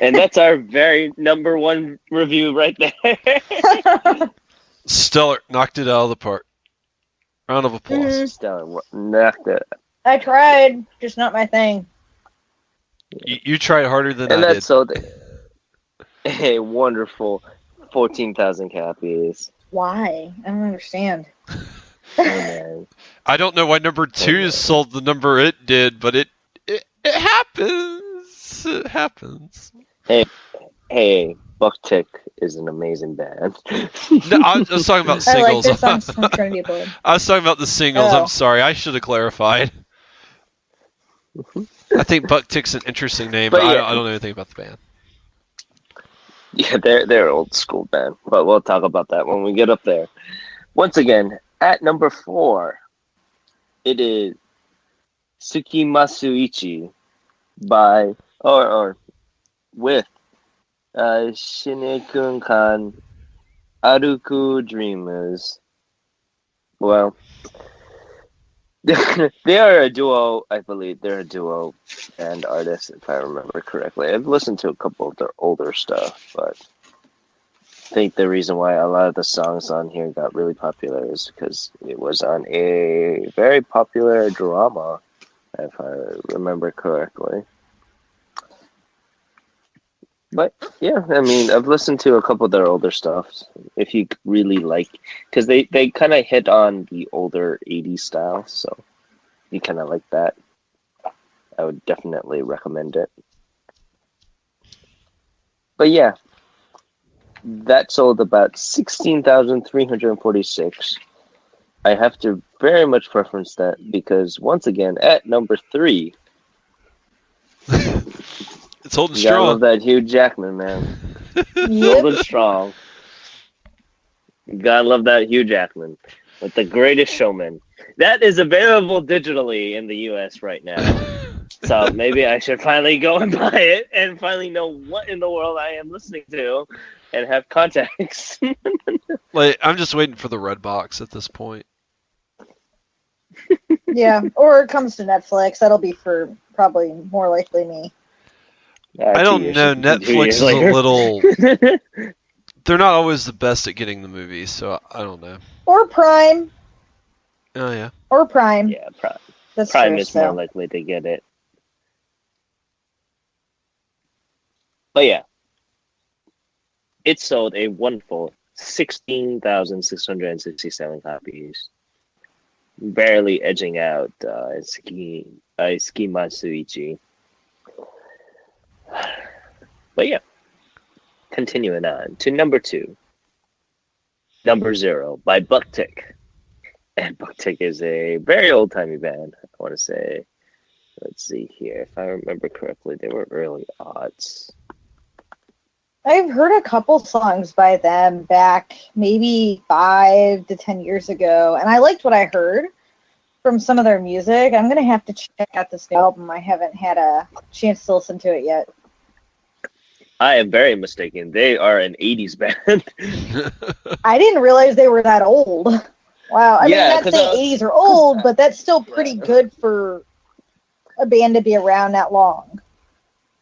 and that's our very number 1 review right there. Stellar. Knocked it out of the park. Round of applause. Mhm. Stellar, knocked it. I tried, just not my thing. You tried harder than And I that did. sold a wonderful 14,000 copies. Why? I don't understand. Oh, man. I don't know why number 2 sold the number it did, but it happens. It happens. Hey, Bucktick is an amazing band. No, I was talking about I like singles. their songs from Trinity Blood. I was talking about the singles. Oh. I'm sorry. I should have clarified. I think Bucktick's an interesting name, but yeah. I don't know anything about the band. Yeah, they're an old school band, but we'll talk about that when we get up there. Once again, at number 4, it is Tsukimasu Ichi by or with Shinekun Kan Aruku Dreamers. Well, they are a duo, I believe. They're a duo and artist, if I remember correctly. I've listened to a couple of their older stuff, but I think the reason why a lot of the songs on here got really popular is because it was on a very popular drama, if I remember correctly. But yeah, I mean, I've listened to a couple of their older stuff. If you really like, because they kind of hit on the older 80s style, so you kind of like that, I would definitely recommend it. But yeah, that sold about 16,346. I have to very much preference that because once again, at number 3, It's holding you gotta strong. love that Hugh Jackman, man. Holding strong. You gotta love that Hugh Jackman with The Greatest Showman. That is available digitally in the US right now. So maybe I should finally go and buy it and finally know what in the world I am listening to and have context. Like, I'm just waiting for the red box at this point. Yeah, or it comes to Netflix. That'll be for probably more likely me. I don't know. Netflix is a little. They're not always the best at getting the movies, so I don't know. Or Prime. Oh yeah. Or Prime. Yeah, That's Prime true, is more so. likely to get it. But yeah, it sold a wonderful 16,667 copies, barely edging out Skimasu Ichi. But yeah, continuing on to number 2, Number 0 by Bucktick. And Bucktick is a very old-timey band, I want to say. Let's see here. If I remember correctly, they were early aughts. I've heard a couple songs by them back maybe 5 to 10 years ago, and I liked what I heard. from some of their music. I'm gonna have to check out this new album. I haven't had a chance to listen to it yet. I am very mistaken. They are an 80s band. I didn't realize they were that old. Wow. I mean, Yeah, not 'cause, saying 80s are old, but that's still pretty good for a band to be around that long.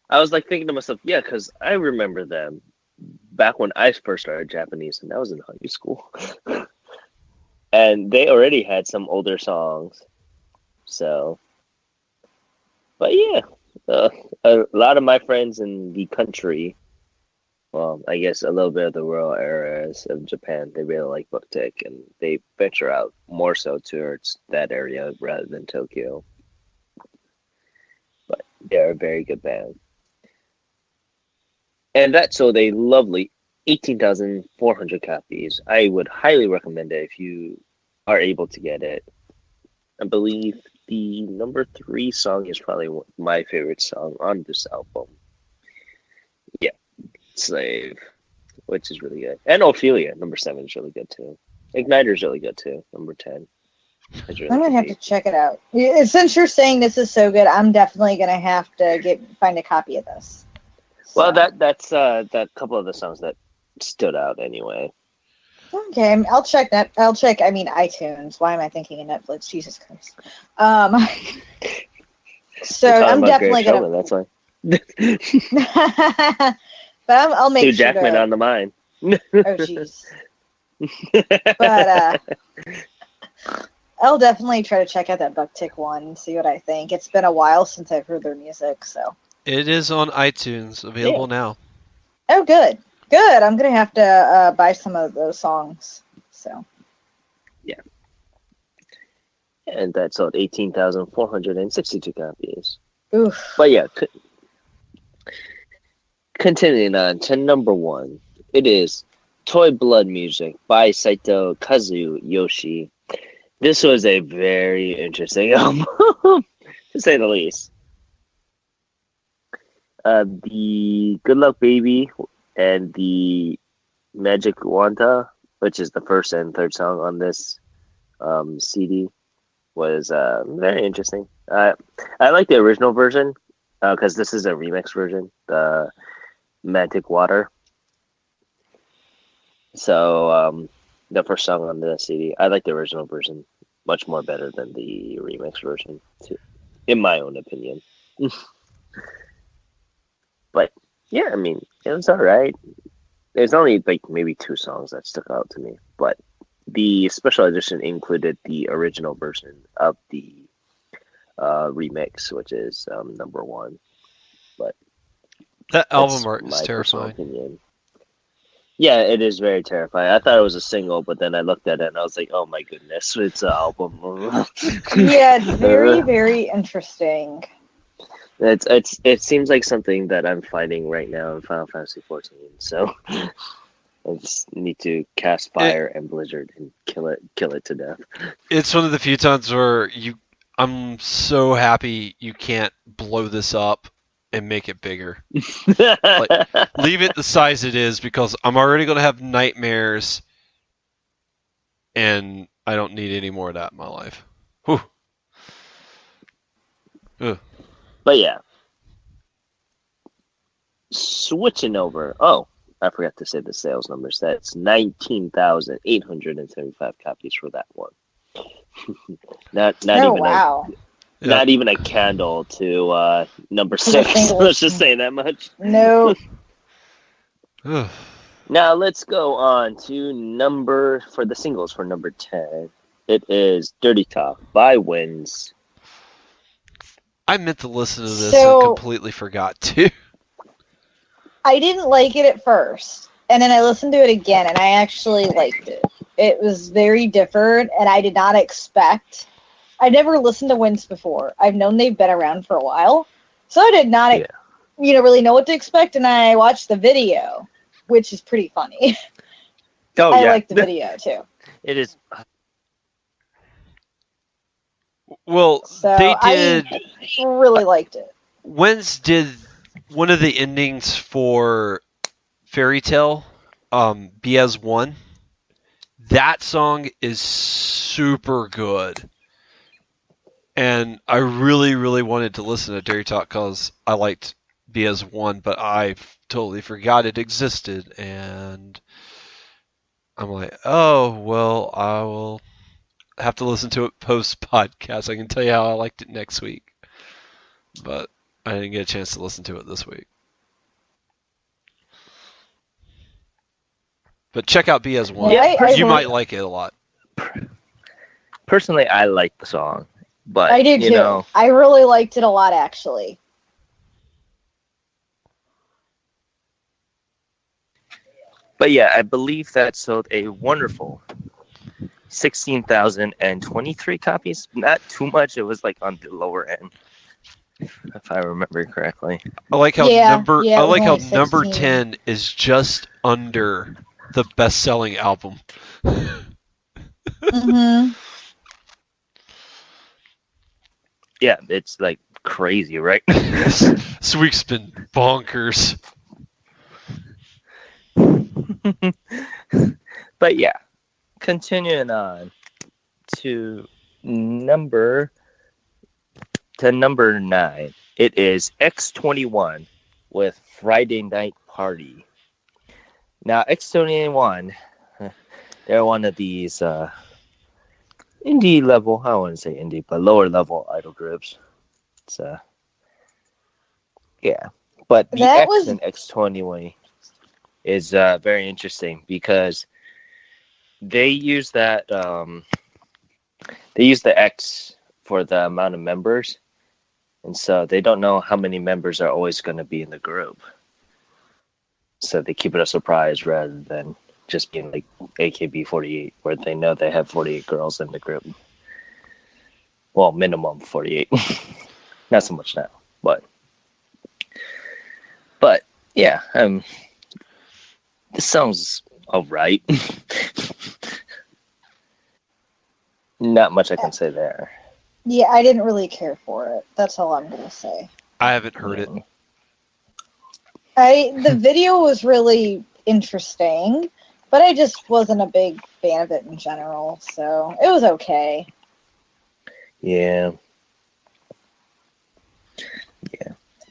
I was like thinking to myself, yeah, because I remember them back when I first started Japanese, and that was in high school. And they already had some older songs. So, but yeah, a lot of my friends in the country, well, I guess a little bit of the rural areas of Japan, they really like Booktick, and they venture out more so towards that area rather than Tokyo. But they're a very good band. And that sold a lovely 18,400 copies. I would highly recommend it if you are able to get it. I believe the number 3 song is probably my favorite song on this album. Yeah, Slave, which is really good. And Ophelia, number 7 is really good too. Igniter's really good too, number 10. Really I'm gonna have to check it out. Since you're saying this is so good, I'm definitely gonna have to find a copy of this. Well, that's that couple of the songs that stood out anyway. Okay, I'll check that. I mean, iTunes. Why am I thinking of Netflix? Jesus Christ. So I'm definitely gonna. That's why. But I'll make Hugh sure Jackman to. on the mind. Oh jeez. But I'll definitely try to check out that Bucktick one and see what I think. It's been a while since I've heard their music, so. It is on iTunes, available now. Oh, good. Good. I'm going to have to buy some of those songs. So. Yeah. And that sold 18,462 copies. Oof. But yeah, continuing on to number 1, it is Toy Blood Music by Saito Kazuyoshi. This was a very interesting album, to say the least. The Good Luck Baby and the Magic Wanta, which is the first and third song on this CD, was very interesting. I like the original version because this is a remix version, the Magic Water. So the first song on the CD, I like the original version much more better than the remix version, too, in my own opinion. But yeah, I mean, it was alright. There's only like maybe 2 songs that stuck out to me, but the special edition included the original version of the remix, which is number 1. But that album art is terrifying. Opinion. Yeah, it is very terrifying. I thought it was a single, but then I looked at it and I was like, "Oh my goodness, it's an album." Yeah, it's very, very interesting. It seems like something that I'm fighting right now in Final Fantasy 14. So I just need to cast fire and Blizzard and kill it to death. It's one of the few times where I'm so happy you can't blow this up and make it bigger. Like, leave it the size it is because I'm already going to have nightmares and I don't need any more of that in my life. Whew. Ugh. But yeah. Switching over. Oh, I forgot to say the sales numbers. That's 19,875 copies for that one. not even wow. Not even a candle to number 6. Let's just say that much. No. Now let's go on to for the singles for number 10. It is Dirty Talk by Wins. I meant to listen to this and completely forgot to. I didn't like it at first, and then I listened to it again, and I actually liked it. It was very different, and I did not expect. I never listened to Wins before. I've known they've been around for a while, so I did not, really know what to expect, and I watched the video, which is pretty funny. Oh, I like the video, too. It is. Well, so they did. I really liked it. Wins did one of the endings for Fairy Tale, Be As One. That song is super good. And I really, really wanted to listen to Dirty Talk because I liked BS1, but I totally forgot it existed. And I'm like, oh, well, I will have to listen to it post-podcast. I can tell you how I liked it next week. But I didn't get a chance to listen to it this week. But check out BS1. Yeah, You might like it a lot. Personally, I like the song, but I do too. I really liked it a lot, actually. But yeah, I believe that sold a wonderful 16,023 copies. Not too much. It was like on the lower end, if I remember correctly. I like how number 16. 10 is just under the best-selling album. Mm-hmm. Yeah, it's like crazy, right? This week's been bonkers. But yeah, continuing on to number 9. It is X21 with Friday Night Party. Now, X21, they're one of these indie level, I wouldn't say indie, but lower level idol groups. It's yeah. But the X in X21 is very interesting because they use that they use the X for the amount of members, and so they don't know how many members are always going to be in the group. So they keep it a surprise rather than just being like AKB48, where they know they have 48 girls in the group. Well, minimum 48. Not so much now, but yeah, this song's alright. Not much I can say there. Yeah, I didn't really care for it. That's all I'm gonna say. I haven't heard it. The video was really interesting, but I just wasn't a big fan of it in general, so it was okay. Yeah.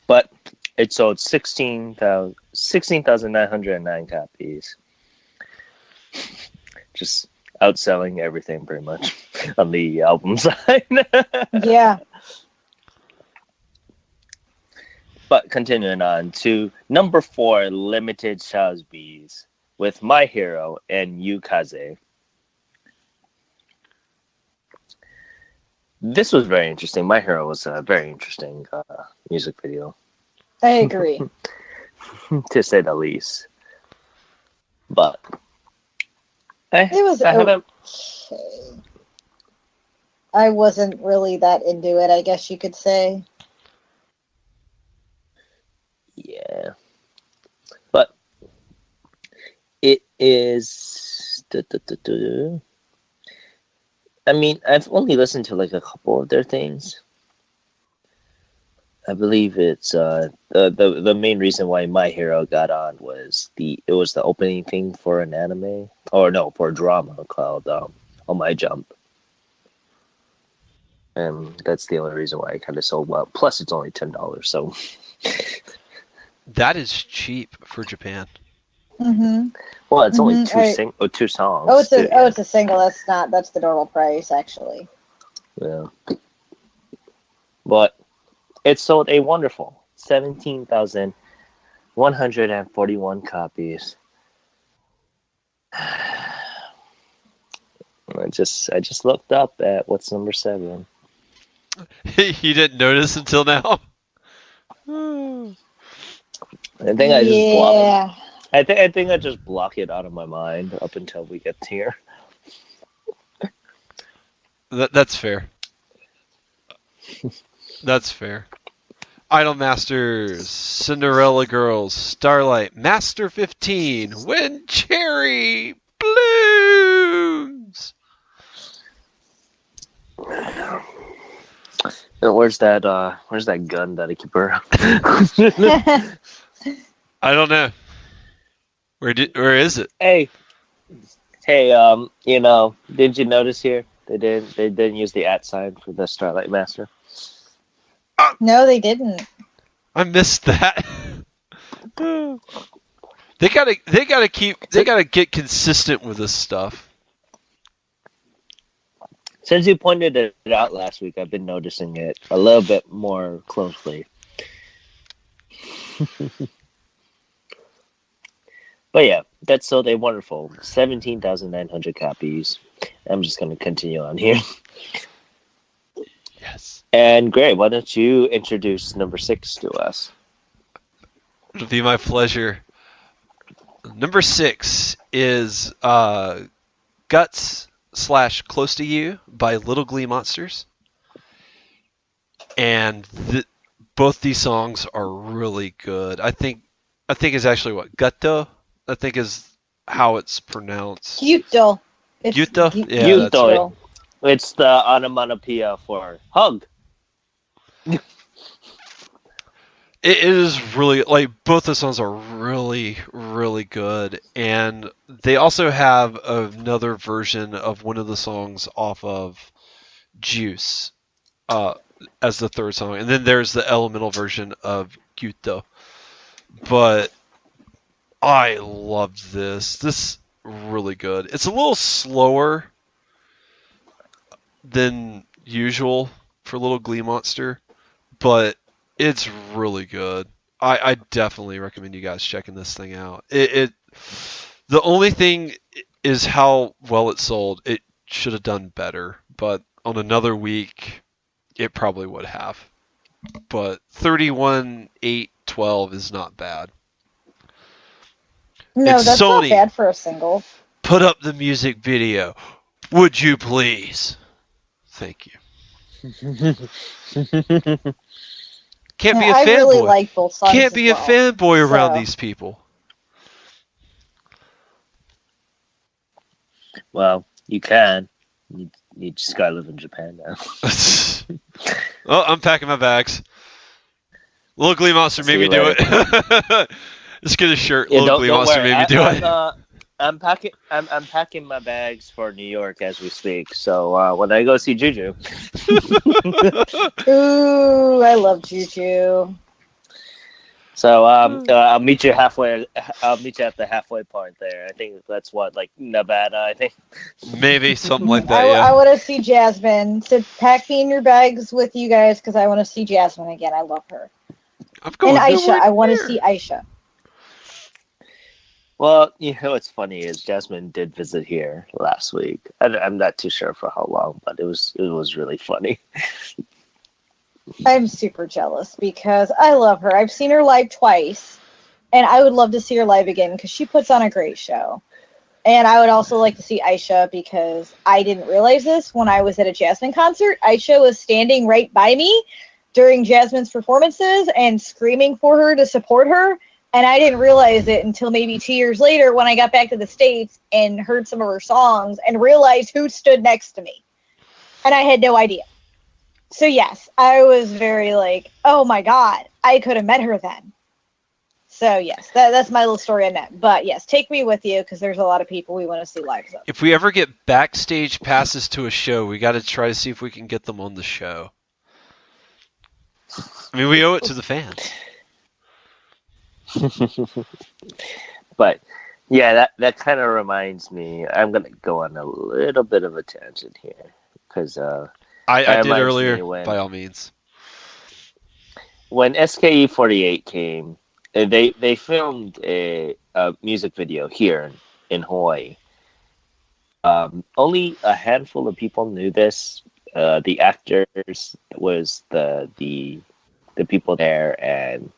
But it sold 16,909 copies. Just outselling everything pretty much on the album side. Yeah. But continuing on to number 4, Limited Shazbees with My Hero and Yukaze. This was very interesting. My Hero was a very interesting music video. I agree. To say the least. But it was okay. I wasn't really that into it, I guess you could say. Yeah. But it is... I mean, I've only listened to like a couple of their things. I believe it's the main reason why My Hero got on was the opening thing for an anime, or no, for a drama called On My Jump, and that's the only reason why I kind of sold well. Plus, it's only $10, so that is cheap for Japan. Mm-hmm. Well, it's only two songs. Oh, it's a single. That's the normal price actually. Yeah, but it sold a wonderful 17,141 copies. I just looked up at what's number 7. You didn't notice until now? I think I just blocked. I think I just block it out of my mind up until we get here. That's fair. That's fair. Idol Masters, Cinderella Girls, Starlight, Master 15, When Cherry Blooms. Where's that gun that I keep around? I don't know. Where is it? Hey, did you notice here? They didn't use the @ sign for the Starlight Master. No, they didn't. I missed that. They gotta get consistent with this stuff. Since you pointed it out last week, I've been noticing it a little bit more closely. But yeah, that's So They Wonderful. 17,900 copies. I'm just going to continue on here. Yes. And Gray, why don't you introduce number 6 to us? It'll be my pleasure. Number 6 is Guts / Close to You by Little Glee Monsters. And both these songs are really good. I think it's actually what? Gutto? I think is how it's pronounced. Gyuto. Gyuto? Yeah, Gyuto. that's right. It's the onomatopoeia for hug. It is really, like, both the songs are really, really good. And they also have another version of one of the songs off of Juice as the third song. And then there's the elemental version of Gyuto. But I loved this. This really good. It's a little slower than usual for Little Glee Monster, but it's really good. I definitely recommend you guys checking this thing out. The only thing is how well it sold. It should have done better, but on another week, it probably would have. But 31,812 is not bad. No, It's that's Sony. not bad for a single. Put up the music video. Would you please? Thank you. Can't be a I really fanboy. like both songs. Can't be a as well. fanboy around So- these people. Well, you can. You just gotta live in Japan now. Oh, I'm packing my bags. Little Glee Monster See made me you do later. it. Let's get a shirt. Yeah, Little Glee Monster worry. made me do it. I'm packing my bags for New York as we speak. So when I go see Juju, Ooh, I love Juju. so I'll meet you halfway. I'll meet you at the halfway point there. I think that's what, like, Nevada. I think. Maybe something like that. I Yeah. want to see Jasmine. So pack me in your bags with you guys because I want to see Jasmine again. I love her. I'm going. And Aisha. nowhere I want to near. see Aisha. Well, you know what's funny is Jasmine did visit here last week. I'm not too sure for how long, but it was really funny. I'm super jealous because I love her. I've seen her live twice, and I would love to see her live again because she puts on a great show. And I would also like to see Aisha because I didn't realize this when I was at a Jasmine concert. Aisha was standing right by me during Jasmine's performances and screaming for her to support her. And I didn't realize it until maybe 2 years later when I got back to the States and heard some of her songs and realized who stood next to me. And I had no idea. So yes, I was very like, oh my God, I could have met her then. So yes, that's my little story on that. But yes, take me with you because there's a lot of people we want to see live. So. If we ever get backstage passes to a show, we got to try to see if we can get them on the show. I mean, we owe it to the fans. But yeah, that kind of reminds me. I'm gonna go on a little bit of a tangent here because I did reminds earlier, me when- by all means. when SKE48 came, they filmed a music video here in Hawaii. Only a handful of people knew this. The actors was the people there, and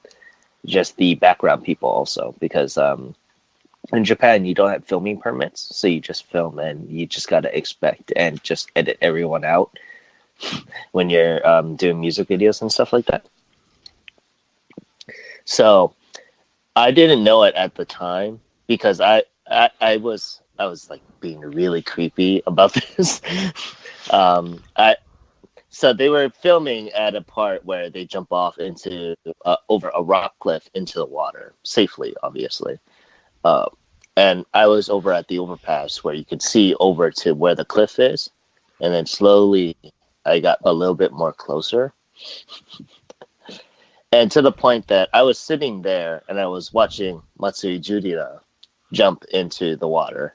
just the background people also, because in Japan you don't have filming permits, so you just film and you just gotta expect and just edit everyone out when you're doing music videos and stuff like that. So I didn't know it at the time because I was like being really creepy about this. So they were filming at a part where they jump off into over a rock cliff into the water safely, obviously. And I was over at the overpass where you could see over to where the cliff is. and then slowly I got a little bit more closer. And to the point that I was sitting there and I was watching Matsui Judira jump into the water.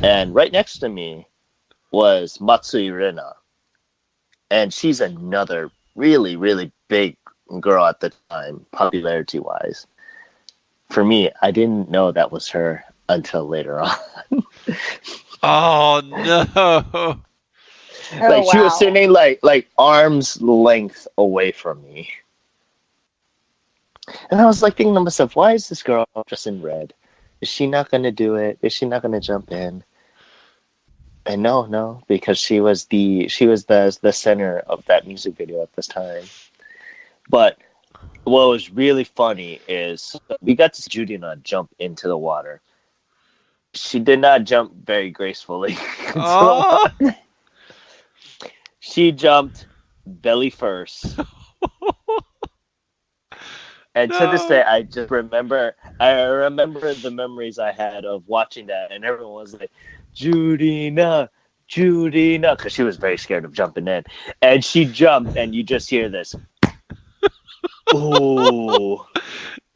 And right next to me was Matsui Rina. And she's another really, really big girl at the time, popularity-wise. For me, I didn't know that was her until later on. Oh no! Like she was sitting like arm's length away from me. And I was like thinking to myself, why is this girl dressed in red? Is she not going to do it? Is she not going to jump in? And no, because she was the center of that music video at this time. But what was really funny is we got to see Judina jump into the water. She did not jump very gracefully. Oh. She jumped belly first. And to this day, I remember the memories I had of watching that, and everyone was like, Judina, because she was very scared of jumping in. And she jumped, and you just hear this. Ooh.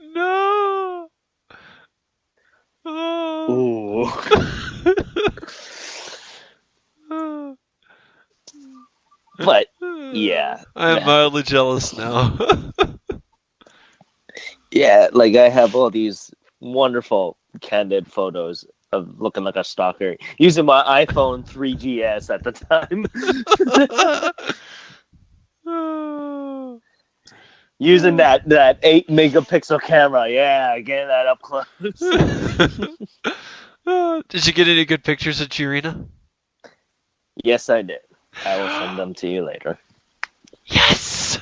No. Ooh. But, yeah. I'm mildly jealous now. Yeah, like I have all these wonderful candid photos of looking like a stalker using my iPhone 3GS at the time. Using that 8 megapixel camera. Yeah, getting that up close. Did you get any good pictures of Chirina? Yes, I did. I will send them to you later. Yes!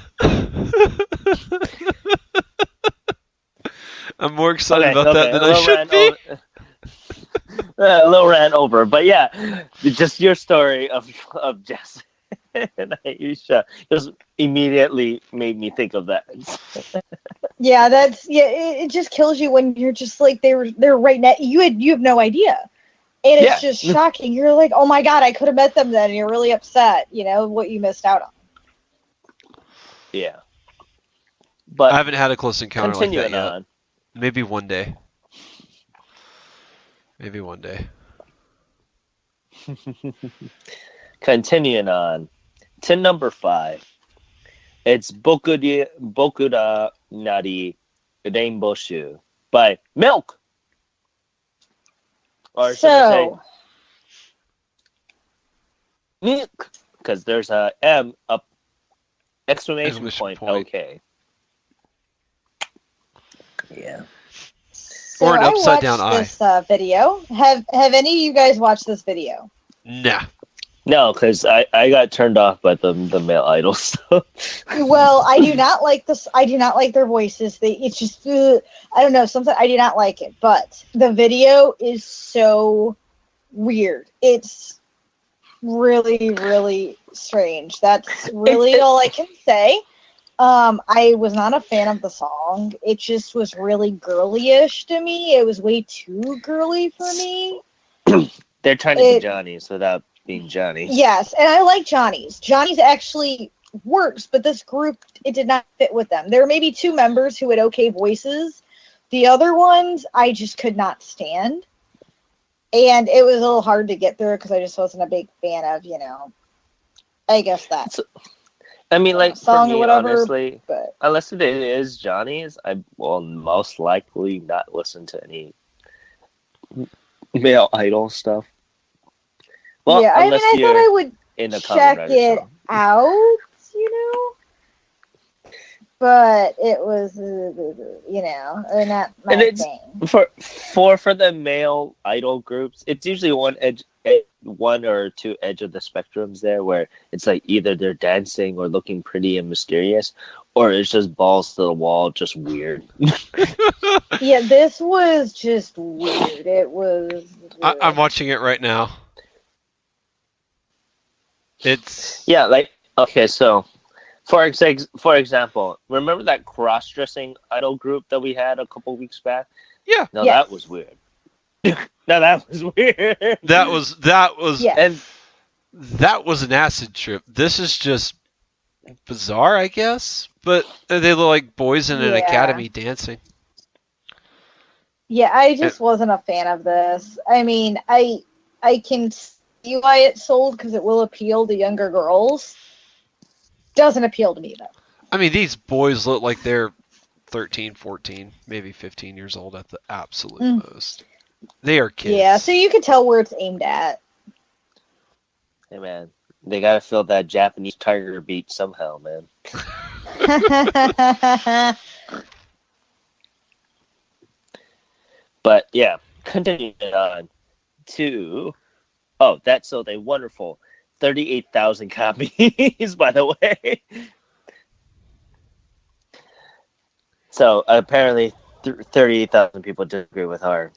I'm more excited about that than I should be. A little rant over, but yeah, just your story of Jess and Aisha just immediately made me think of that. Yeah, it just kills you when you're just like they're right now. You have no idea, and it's just shocking. You're like, oh my god, I could have met them then, and you're really upset. You know what you missed out on. Yeah, but I haven't had a close encounter like that yet. On. Maybe one day. Continuing on to number 5. It's Bokuda Nari Rainbow Shoe by Milk. Or should I say Milk? Because there's a M up exclamation point. Okay. Yeah. So or an upside down eye. This video. Have any of you guys watched this video? Nah. No, because I got turned off by the male idols. Well, I do not like this. I do not like their voices. It's just I don't know. Sometimes I do not like it. But the video is so weird. It's really, really strange. That's really all I can say. I was not a fan of the song. It just was really girly-ish to me. It was way too girly for me. They're trying to be Johnny's without being Johnny. Yes, and I like Johnny's. Johnny's actually works, but this group, it did not fit with them. There were maybe 2 members who had okay voices. The other ones, I just could not stand. And it was a little hard to get through because I just wasn't a big fan of, I guess that. I mean, like, song for me, or whatever, honestly, but unless it is Johnny's, I will most likely not listen to any male idol stuff. Well, yeah, I mean, I thought I would check it out, but it was, not my thing. For the male idol groups, it's usually one or two edge of the spectrums there, where it's like either they're dancing or looking pretty and mysterious, or it's just balls to the wall, just weird. Yeah, this was just weird. It was. Weird. I'm watching it right now. It's okay, so. For example, remember that cross-dressing idol group that we had a couple weeks back? Yeah. No, that was weird. That was weird. That was. Yes. That was an acid trip. This is just bizarre, I guess. But they look like boys in an Yeah. academy dancing. Yeah, I just wasn't a fan of this. I mean, I can see why it sold because it will appeal to younger girls. Doesn't appeal to me though. I mean, these boys look like they're 13, 14, maybe 15 years old at the absolute most. They are kids. Yeah, so you can tell where it's aimed at. Hey man, they gotta feel that Japanese tiger beat somehow, man. But yeah, continuing on to that sold a wonderful 38,000 copies, by the way. So apparently 38,000 people disagree with our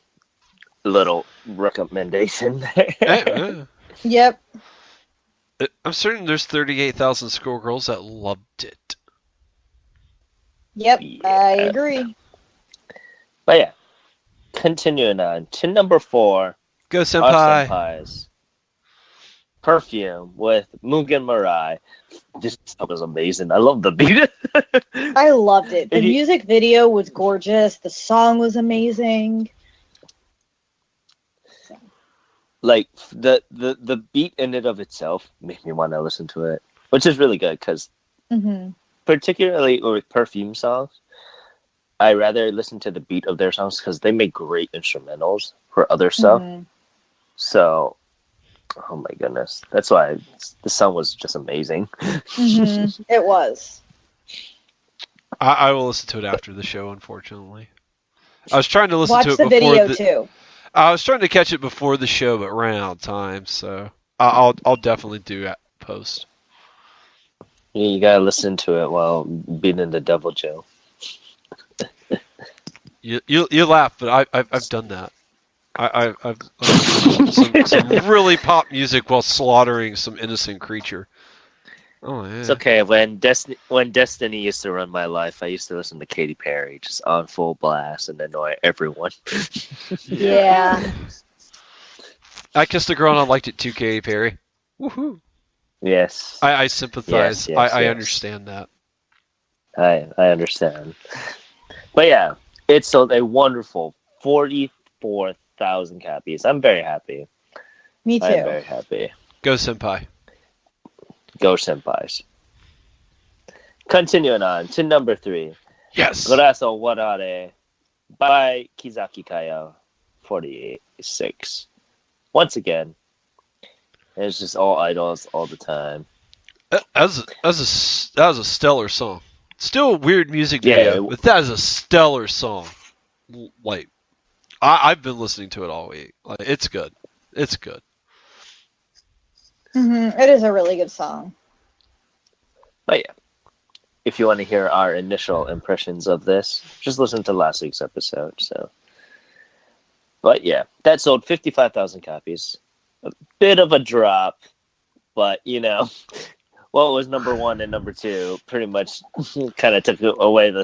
little recommendation there. Yep. I'm certain there's 38,000 schoolgirls that loved it. Yep, Yeah. I agree. But yeah, continuing on to number 4. Go Our Senpai. Senpais. Perfume with Mugen Mirai. This song was amazing. I love the beat. I loved it. The And you- music video was gorgeous. The song was amazing. Like the beat in and of itself made me want to listen to it, which is really good because Mm-hmm. particularly with Perfume songs, I rather listen to the beat of their songs because they make great instrumentals for other stuff. Mm-hmm. So, oh my goodness, that's why the song was just amazing. Mm-hmm. It was. I will listen to it after the show, unfortunately. I was trying to listen Watch to it the before video too. I was trying to catch it before the show, but ran out of time, so I'll definitely do that post. You gotta listen to it while beating the devil, Joe. You laugh, but I've done that. I've some really pop music while slaughtering some innocent creature. Oh yeah. It's okay. When Destiny used to run my life, I used to listen to Katy Perry just on full blast and annoy everyone. Yeah. I kissed a girl and I liked it too, Katy Perry. Woohoo! Yes, I sympathize. Yes, I yes. understand that. I understand. But yeah, it sold a wonderful 44,000 copies. I'm very happy. Me I'm too. very happy. Go Senpai. Go Senpais. Continuing on to number 3. Yes. Goraso Warare by Kizaki Kaya 46. Once again, it's just all idols all the time. That was a stellar song. Still a weird music Yeah, video, but that is a stellar song. Like, I've been listening to it all week. Like, it's good. It's good. Mm-hmm. It is a really good song. But yeah, if you want to hear our initial impressions of this, just listen to last week's episode. So, but yeah, that sold 55,000 copies. A bit of a drop, but you know, what was number 1 and number 2 pretty much kind of took away the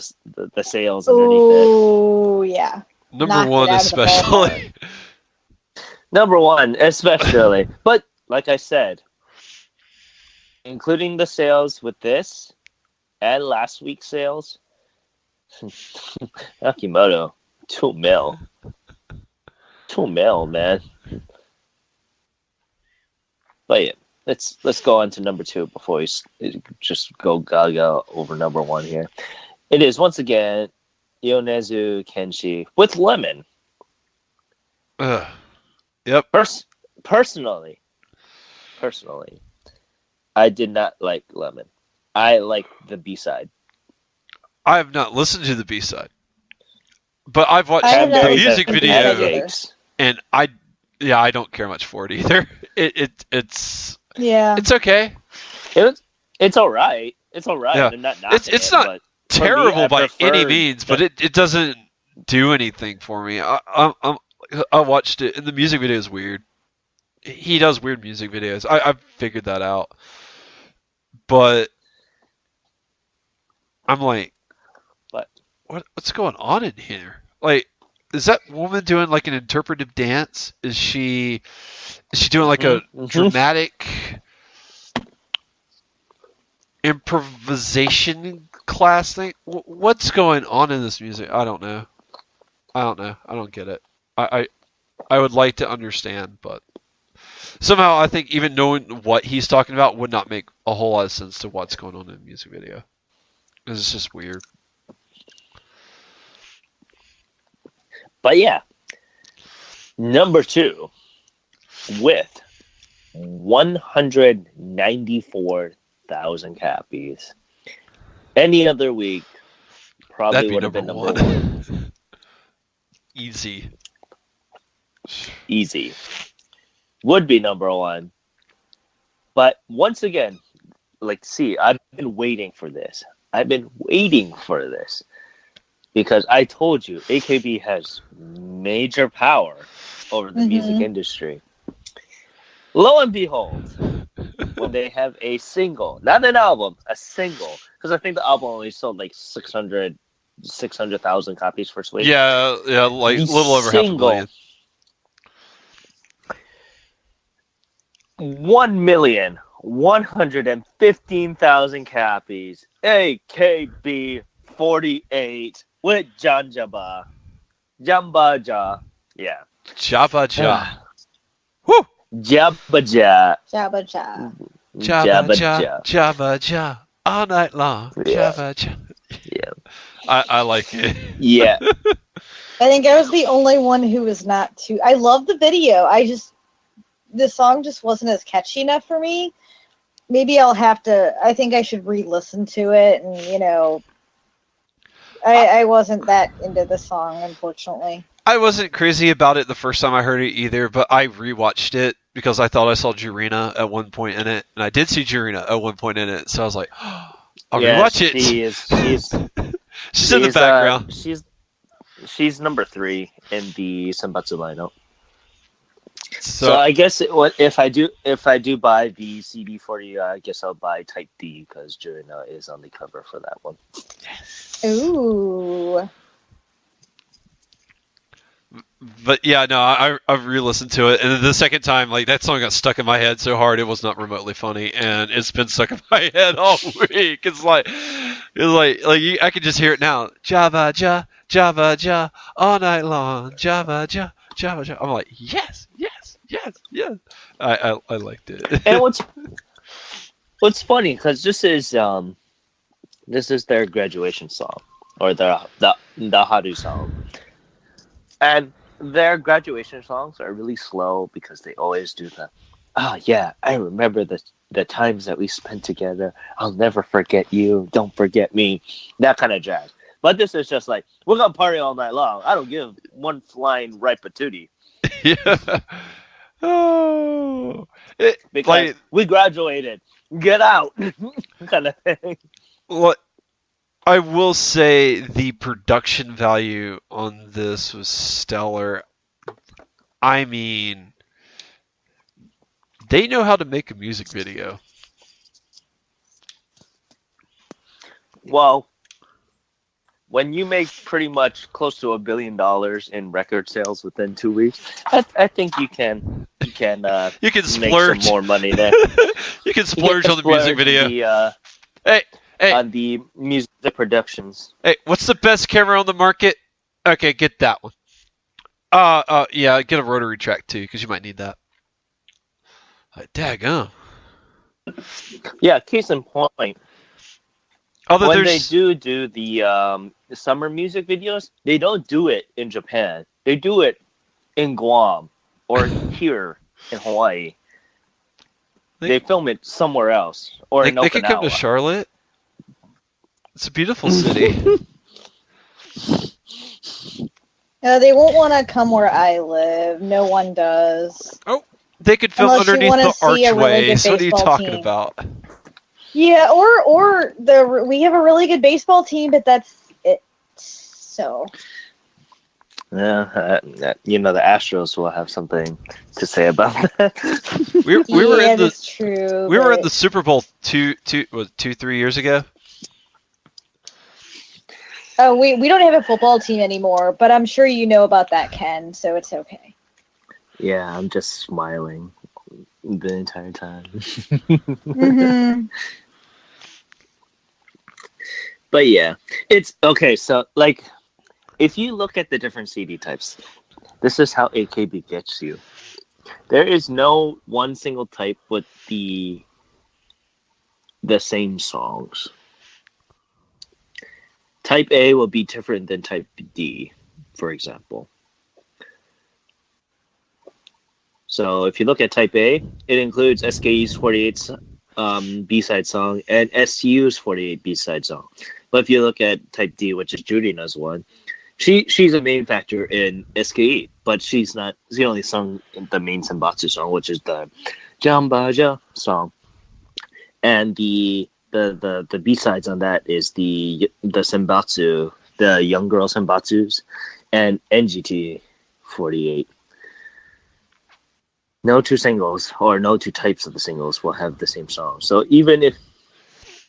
sales underneath it. Oh, yeah. Number Knocked it one, out of the especially. Number 1, especially. But like I said, including the sales with this and last week's sales, Akimoto, 2 mil. 2 mil, man. But yeah, let's go on to number 2 before we just go gaga over number 1 here. It is once again Yonezu Kenshi with Lemon. Ugh. Yep. Personally, I did not like Lemon. I like the B-side. I have not listened to the B-side, but I've watched I have the not music listened to video, that either. and I don't care much for it either. It's Yeah. it's okay. It's all right. It's all right. Yeah. I'm not knocking It's it, not but terrible I by any prefer means, the- but it doesn't do anything for me. I watched it, and the music video is weird. He does weird music videos. I've figured that out, but I'm like, What? What's going on in here? Like, is that woman doing like an interpretive dance? Is she doing like a Mhm. dramatic improvisation class thing. What's going on in this music? I don't know. I don't get it. I would like to understand, but somehow I think even knowing what he's talking about would not make a whole lot of sense to what's going on in the music video. It's just weird. But yeah, number 2 with 194,000 copies. Any other week probably would have been number 1. Easy. Would be number 1. But once again, I've been waiting for this. Because I told you, AKB has major power over the music industry. Lo and behold, when they have a single, not an album, a single, because I think the album only sold like 600,000 copies for Sweden. Yeah, like a little over half a million. 1,115,000 copies. AKB48 with Jamba Ja. Yeah. Jabba Ja. Woo! Jabba Ja. Jabba Ja. Jabba Ja. All night long. Yeah. Jabba Ja. Yeah. I like it. Yeah. I think I was the only one who was not too. I love the video. The song just wasn't as catchy enough for me. Maybe I think I should re-listen to it, and I wasn't that into the song, unfortunately. I wasn't crazy about it the first time I heard it either, but I rewatched it because I thought I saw Jurina at one point in it, and I did see Jurina at one point in it, so I was like, I'll rewatch it. She's in the background. She's number 3 in the Senbatsu lineup. So I guess if I do buy the CD for you, I guess I'll buy Type D because Jurina is on the cover for that one. Yes. Ooh. But yeah, no, I've re-listened to it, and then the second time, like that song got stuck in my head so hard it was not remotely funny, and it's been stuck in my head all week. It's like I can just hear it now. Java Ja, Java Ja, all night long. Java Ja, Java Ja. I'm like, yes. I liked it. And what's funny because this is their graduation song or the Haru song, and their graduation songs are really slow because they always do I remember the times that we spent together. I'll never forget you. Don't forget me. That kind of jazz. But this is just like, we're gonna party all night long. I don't give one flying right patootie. Yeah. Oh. Because we graduated. Get out. kind of thing. What I will say, the production value on this was stellar. I mean, they know how to make a music video. Well, when you make pretty much close to $1 billion in record sales within 2 weeks, I think you can splurge. Make some more money there. You can splurge on the music video. Hey, on the music productions. Hey, what's the best camera on the market? Okay, get that one. Yeah, get a rotary track too, because you might need that. Daggum. Yeah, case in point. When they do the summer music videos, they don't do it in Japan. They do it in Guam or here in Hawaii. They film it somewhere else or in Okinawa. They could come to Charlotte. It's a beautiful city. They won't want to come where I live. No one does. Oh, they could film Unless underneath the archways. Really what are you talking about? Yeah, or we have a really good baseball team, but that's it. So. Yeah, the Astros will have something to say about that. we were in the true. We were in the Super Bowl 3 years ago. Oh, we don't have a football team anymore, but I'm sure you know about that, Ken. So it's okay. Yeah, I'm just smiling the entire time. Mm-hmm. But yeah, it's okay. So like, if you look at the different CD types, this is how AKB gets you. There is no one single type with the same songs. Type A will be different than Type D, for example. So if you look at Type A, it includes SKE's 48 B-side song and SU's 48 B-side song. But if you look at Type D, which is Jurina's one, she's a main factor in SKE, but she's not. She only sung the main Senbatsu song, which is the Jambaja song, and the B-sides on that is the Senbatsu, the young girl Senbatsus, and NGT 48. No two singles or no two types of the singles will have the same song. So even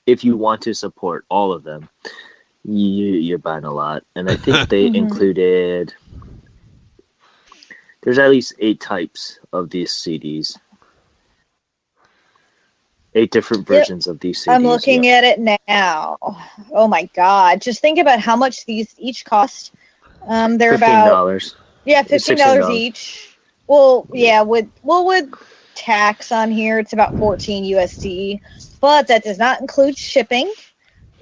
if you want to support all of them, you're buying a lot. And I think they included. There's at least 8 types of these CDs. 8 different versions of these CDs. I'm looking at it now. Oh my god! Just think about how much these each cost. They're about $15. Yeah, $15 each. Well, yeah, with tax on here, it's about 14 USD, but that does not include shipping.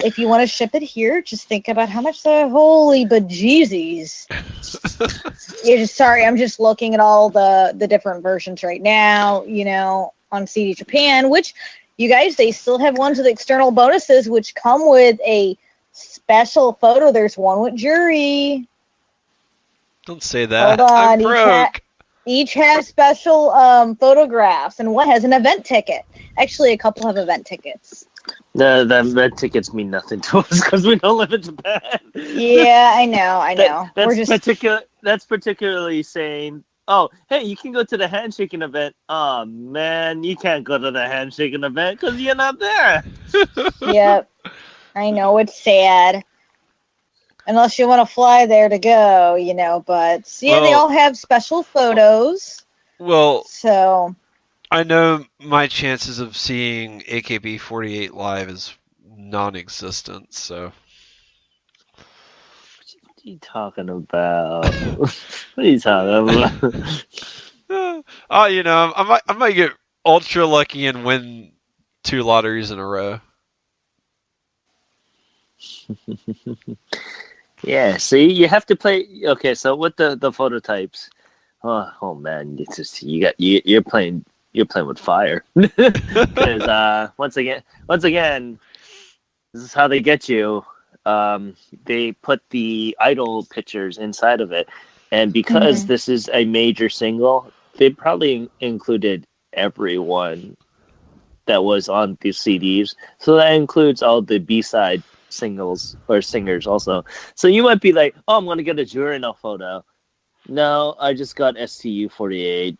If you want to ship it here, just think about how much the holy bejesus. Sorry, I'm just looking at all the different versions right now, on CD Japan, which you guys, they still have ones with external bonuses, which come with a special photo. There's one with Jury. Don't say that. Hold on, I'm broke. Each have special photographs, and one has an event ticket. Actually, a couple have event tickets. The event tickets mean nothing to us because we don't live in Japan. Yeah, I know. That's particularly saying, oh, hey, you can go to the handshaking event. Oh, man, you can't go to the handshaking event because you're not there. Yep. I know, it's sad. Unless you want to fly there to go, but yeah, they all have special photos. Well, so I know my chances of seeing AKB48 live is non-existent, so. What are you talking about? What are you talking about? I might get ultra lucky and win 2 lotteries in a row. Yeah, see, you have to play. Okay, so with the phototypes, oh man, it's just you're playing with fire. Because once again, this is how they get you. They put the idol pictures inside of it, and because this is a major single, they probably included everyone that was on these CDs. So that includes all the B-side singles or singers also. So you might be like, oh, I'm going to get a Jurino photo. No, I just got STU 48.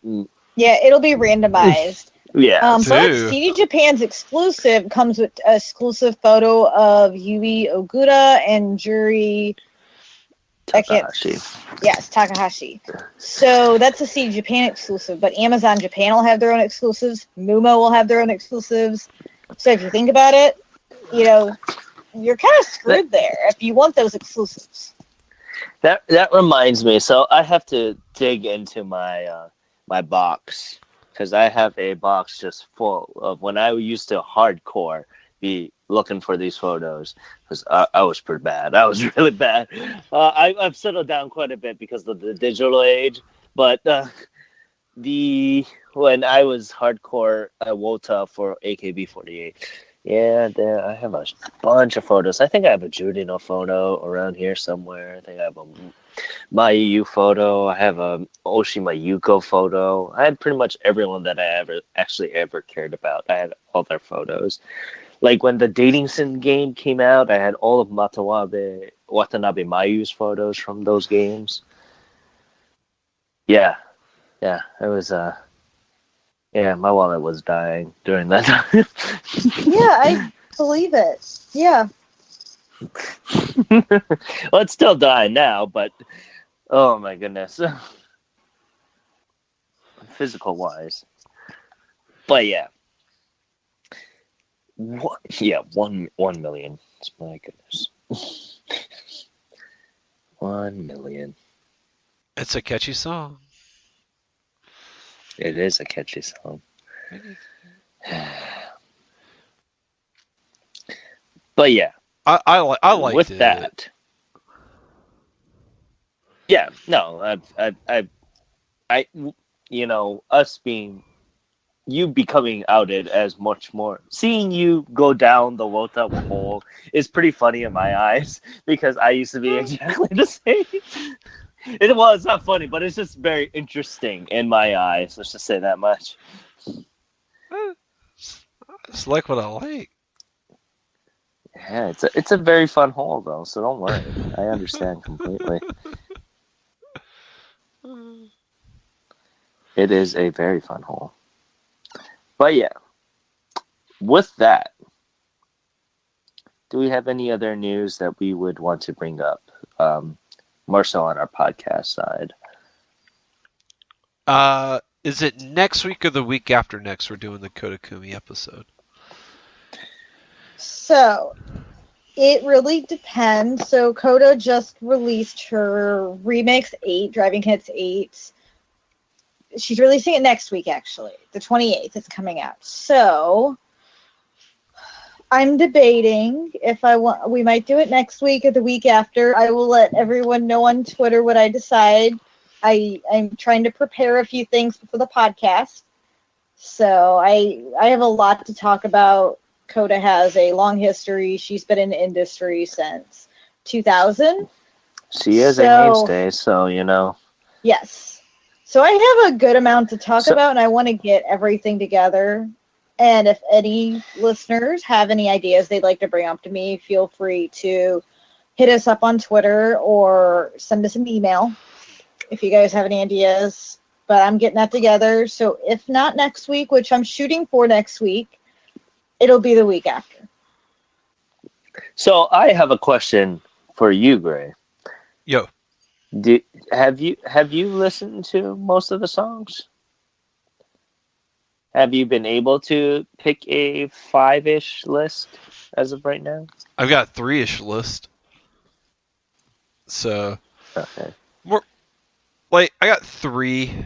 Yeah, it'll be randomized. Yeah. But CD Japan's exclusive comes with an exclusive photo of Yui Ogura and Juri Takahashi. Yes, Takahashi. So that's a CD Japan exclusive, but Amazon Japan will have their own exclusives. Mumo will have their own exclusives. So if you think about it, you're kind of screwed there if you want those exclusives. That reminds me. So I have to dig into my my box because I have a box just full of when I used to hardcore be looking for these photos because I was pretty bad. I was really bad. I've settled down quite a bit because of the digital age, but when I was hardcore at Wota for AKB48. Yeah, I have a bunch of photos. I think I have a Judino photo around here somewhere. I think I have a Mayu photo. I have a Oshima Yuko photo. I had pretty much everyone that I ever cared about. I had all their photos. Like when the dating sim game came out, I had all of Watanabe Mayu's photos from those games. Yeah, it was Yeah, my wallet was dying during that time. Yeah, I believe it. Yeah. Well, it's still dying now, but oh my goodness. Physical wise. But yeah. What? Yeah, 1 million. My goodness. 1 million. It's a catchy song. It is a catchy song. But yeah, I liked with it. that. Yeah, no, I, you know, us being, you becoming outed as much more. Seeing you go down the Wota hole is pretty funny in my eyes because I used to be exactly the same. It was not funny, but it's just very interesting in my eyes. Let's just say that much. It's like what I like. Yeah, it's a very fun hole though, so don't worry. I understand completely. It is a very fun hole. But yeah, with that, do we have any other news that we would want to bring up? More so on our podcast side. Is it next week or the week after next we're doing the Kodakumi episode? So, it really depends. So, Coda just released her Remix 8, Driving Hits 8. She's releasing it next week, actually. The 28th, it's coming out. So, I'm debating if we might do it next week or the week after. I will let everyone know on Twitter what I decide. I'm trying to prepare a few things for the podcast. So I have a lot to talk about. Coda has a long history. She's been in the industry since 2000. She is a mainstay, so you know. Yes. So I have a good amount to talk about, and I want to get everything together. And if any listeners have any ideas they'd like to bring up to me, feel free to hit us up on Twitter or send us an email if you guys have any ideas. But I'm getting that together. So if not next week, which I'm shooting for next week, it'll be the week after. So I have a question for you, Gray. Yo. Have you listened to most of the songs? Have you been able to pick a 5-ish list as of right now? I've got a 3-ish list. So, okay. I got 3.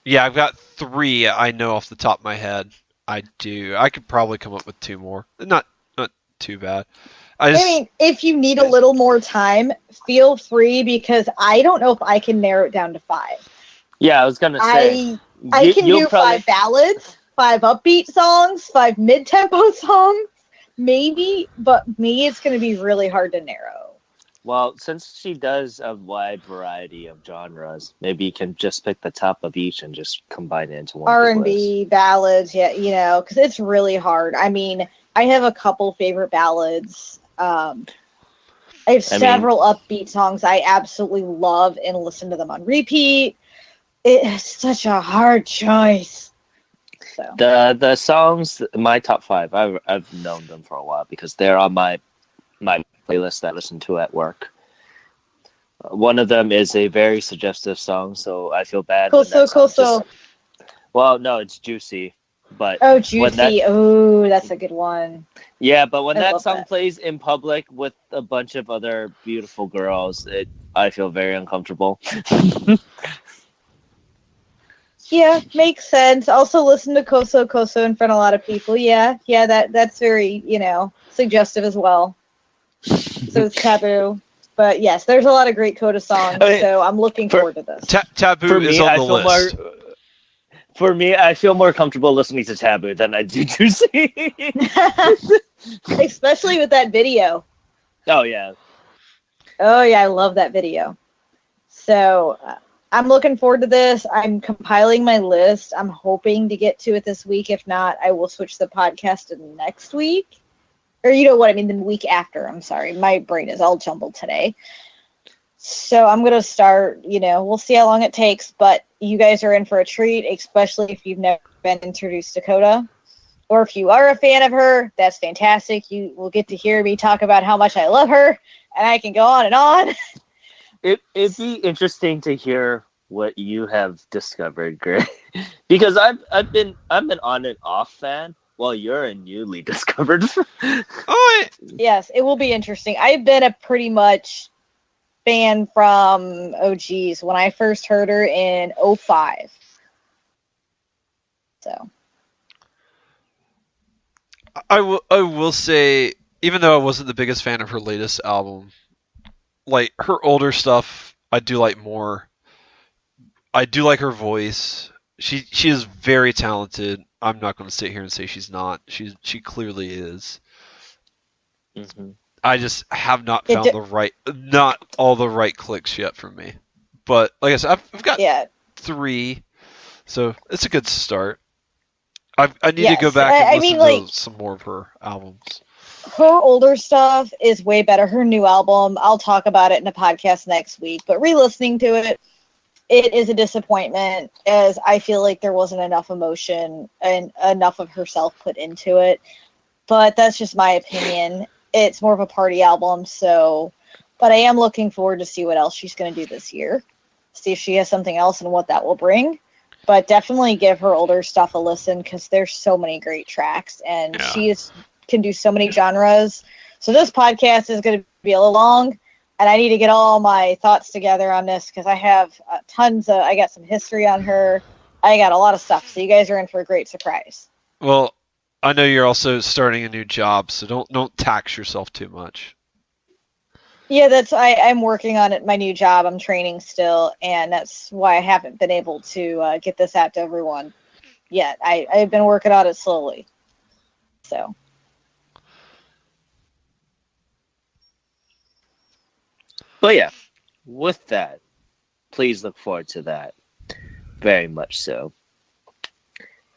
Yeah, I've got 3 I know off the top of my head. I do. I could probably come up with 2 more. Not too bad. I mean, if you need a little more time, feel free, because I don't know if I can narrow it down to 5. Yeah, I was going to say. I can do 5 ballads, 5 upbeat songs, 5 mid-tempo songs, maybe, but me, it's going to be really hard to narrow. Well, since she does a wide variety of genres, maybe you can just pick the top of each and just combine it into one. R&B, ballads, yeah, because it's really hard. I mean, I have a couple favorite ballads. I have several upbeat songs I absolutely love and listen to them on repeat. It's such a hard choice. So. The songs, my top 5, I've known them for a while because they're on my playlist that I listen to at work. One of them is a very suggestive song, so I feel bad. Cool. Well, no, it's Juicy. But Juicy. Oh, that's a good one. Yeah, but when that song plays in public with a bunch of other beautiful girls, I feel very uncomfortable. Yeah, makes sense. Also listen to Koso in front of a lot of people. Yeah, that's very, suggestive as well. So it's taboo. But yes, there's a lot of great Coda songs, so I'm looking forward to this. Taboo is on the list. For me, I feel more comfortable listening to Taboo than I do Juicy. Especially with that video. Oh, yeah. Oh, yeah, I love that video. So, I'm looking forward to this. I'm compiling my list. I'm hoping to get to it this week. If not, I will switch the podcast to next week. Or you know what I mean, the week after. I'm sorry. My brain is all jumbled today. So I'm going to start, we'll see how long it takes, but you guys are in for a treat, especially if you've never been introduced to Coda. Or if you are a fan of her, that's fantastic. You will get to hear me talk about how much I love her, and I can go on and on. It'd be interesting to hear what you have discovered, Greg, because I've been on and off fan, Well, you're a newly discovered. Oh, Yes, it will be interesting. I've been a pretty much fan from, oh geez, when I first heard her in '05. So, I will say, even though I wasn't the biggest fan of her latest album, like her older stuff, I do like more. I do like her voice. She is very talented. I'm not going to sit here and say she's not. She clearly is. Mhm. I just have not It found d- not all the right clicks yet for me. But like I said, I've got yeah, 3, so it's a good start. I need to go yes. back and I listen mean, like, to some more of her albums. her older stuff is way better. Her new album, I'll talk about it in a podcast next week, but re-listening to it, it is a disappointment, as I feel like there wasn't enough emotion and enough of herself put into it. But that's just my opinion. It's more of a party album, so. But I am looking forward to see what else she's going to do this year. See if she has something else and what that will bring. But definitely give her older stuff a listen, because there's so many great tracks, and Yeah. she can do so many genres. So this podcast is going to be a little long, and I need to get all my thoughts together on this, because I have I got some history on her. I got a lot of stuff. So you guys are in for a great surprise. Well, I know you're also starting a new job, so don't tax yourself too much. Yeah, I'm working on it. My new job, I'm training still, and that's why I haven't been able to get this out to everyone yet. I've been working on it slowly. So, But yeah, with that, please look forward to that. Very much so.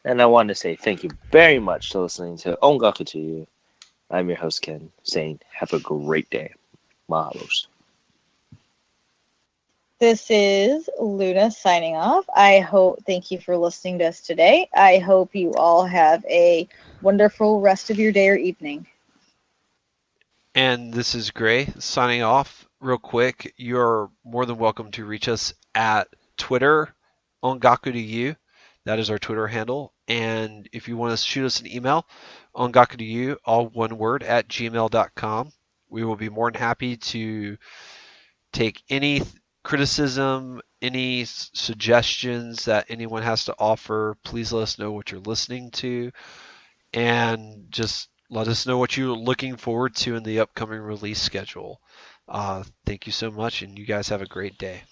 And I want to say thank you very much to listening to Ongaku to You. I'm your host, Ken, saying have a great day. Mahalos. this is Luna signing off. Thank you for listening to us today. I hope you all have a wonderful rest of your day or evening. And this is Gray signing off real quick. You're more than welcome to reach us at Twitter, Ongaku to You. That is our Twitter handle. And if you want to shoot us an email, ongaku to you, all one word, at gmail.com. We will be more than happy to take any criticism, any suggestions that anyone has to offer. Please let us know what you're listening to, and just let us know what you're looking forward to in the upcoming release schedule. Thank you so much, and you guys have a great day.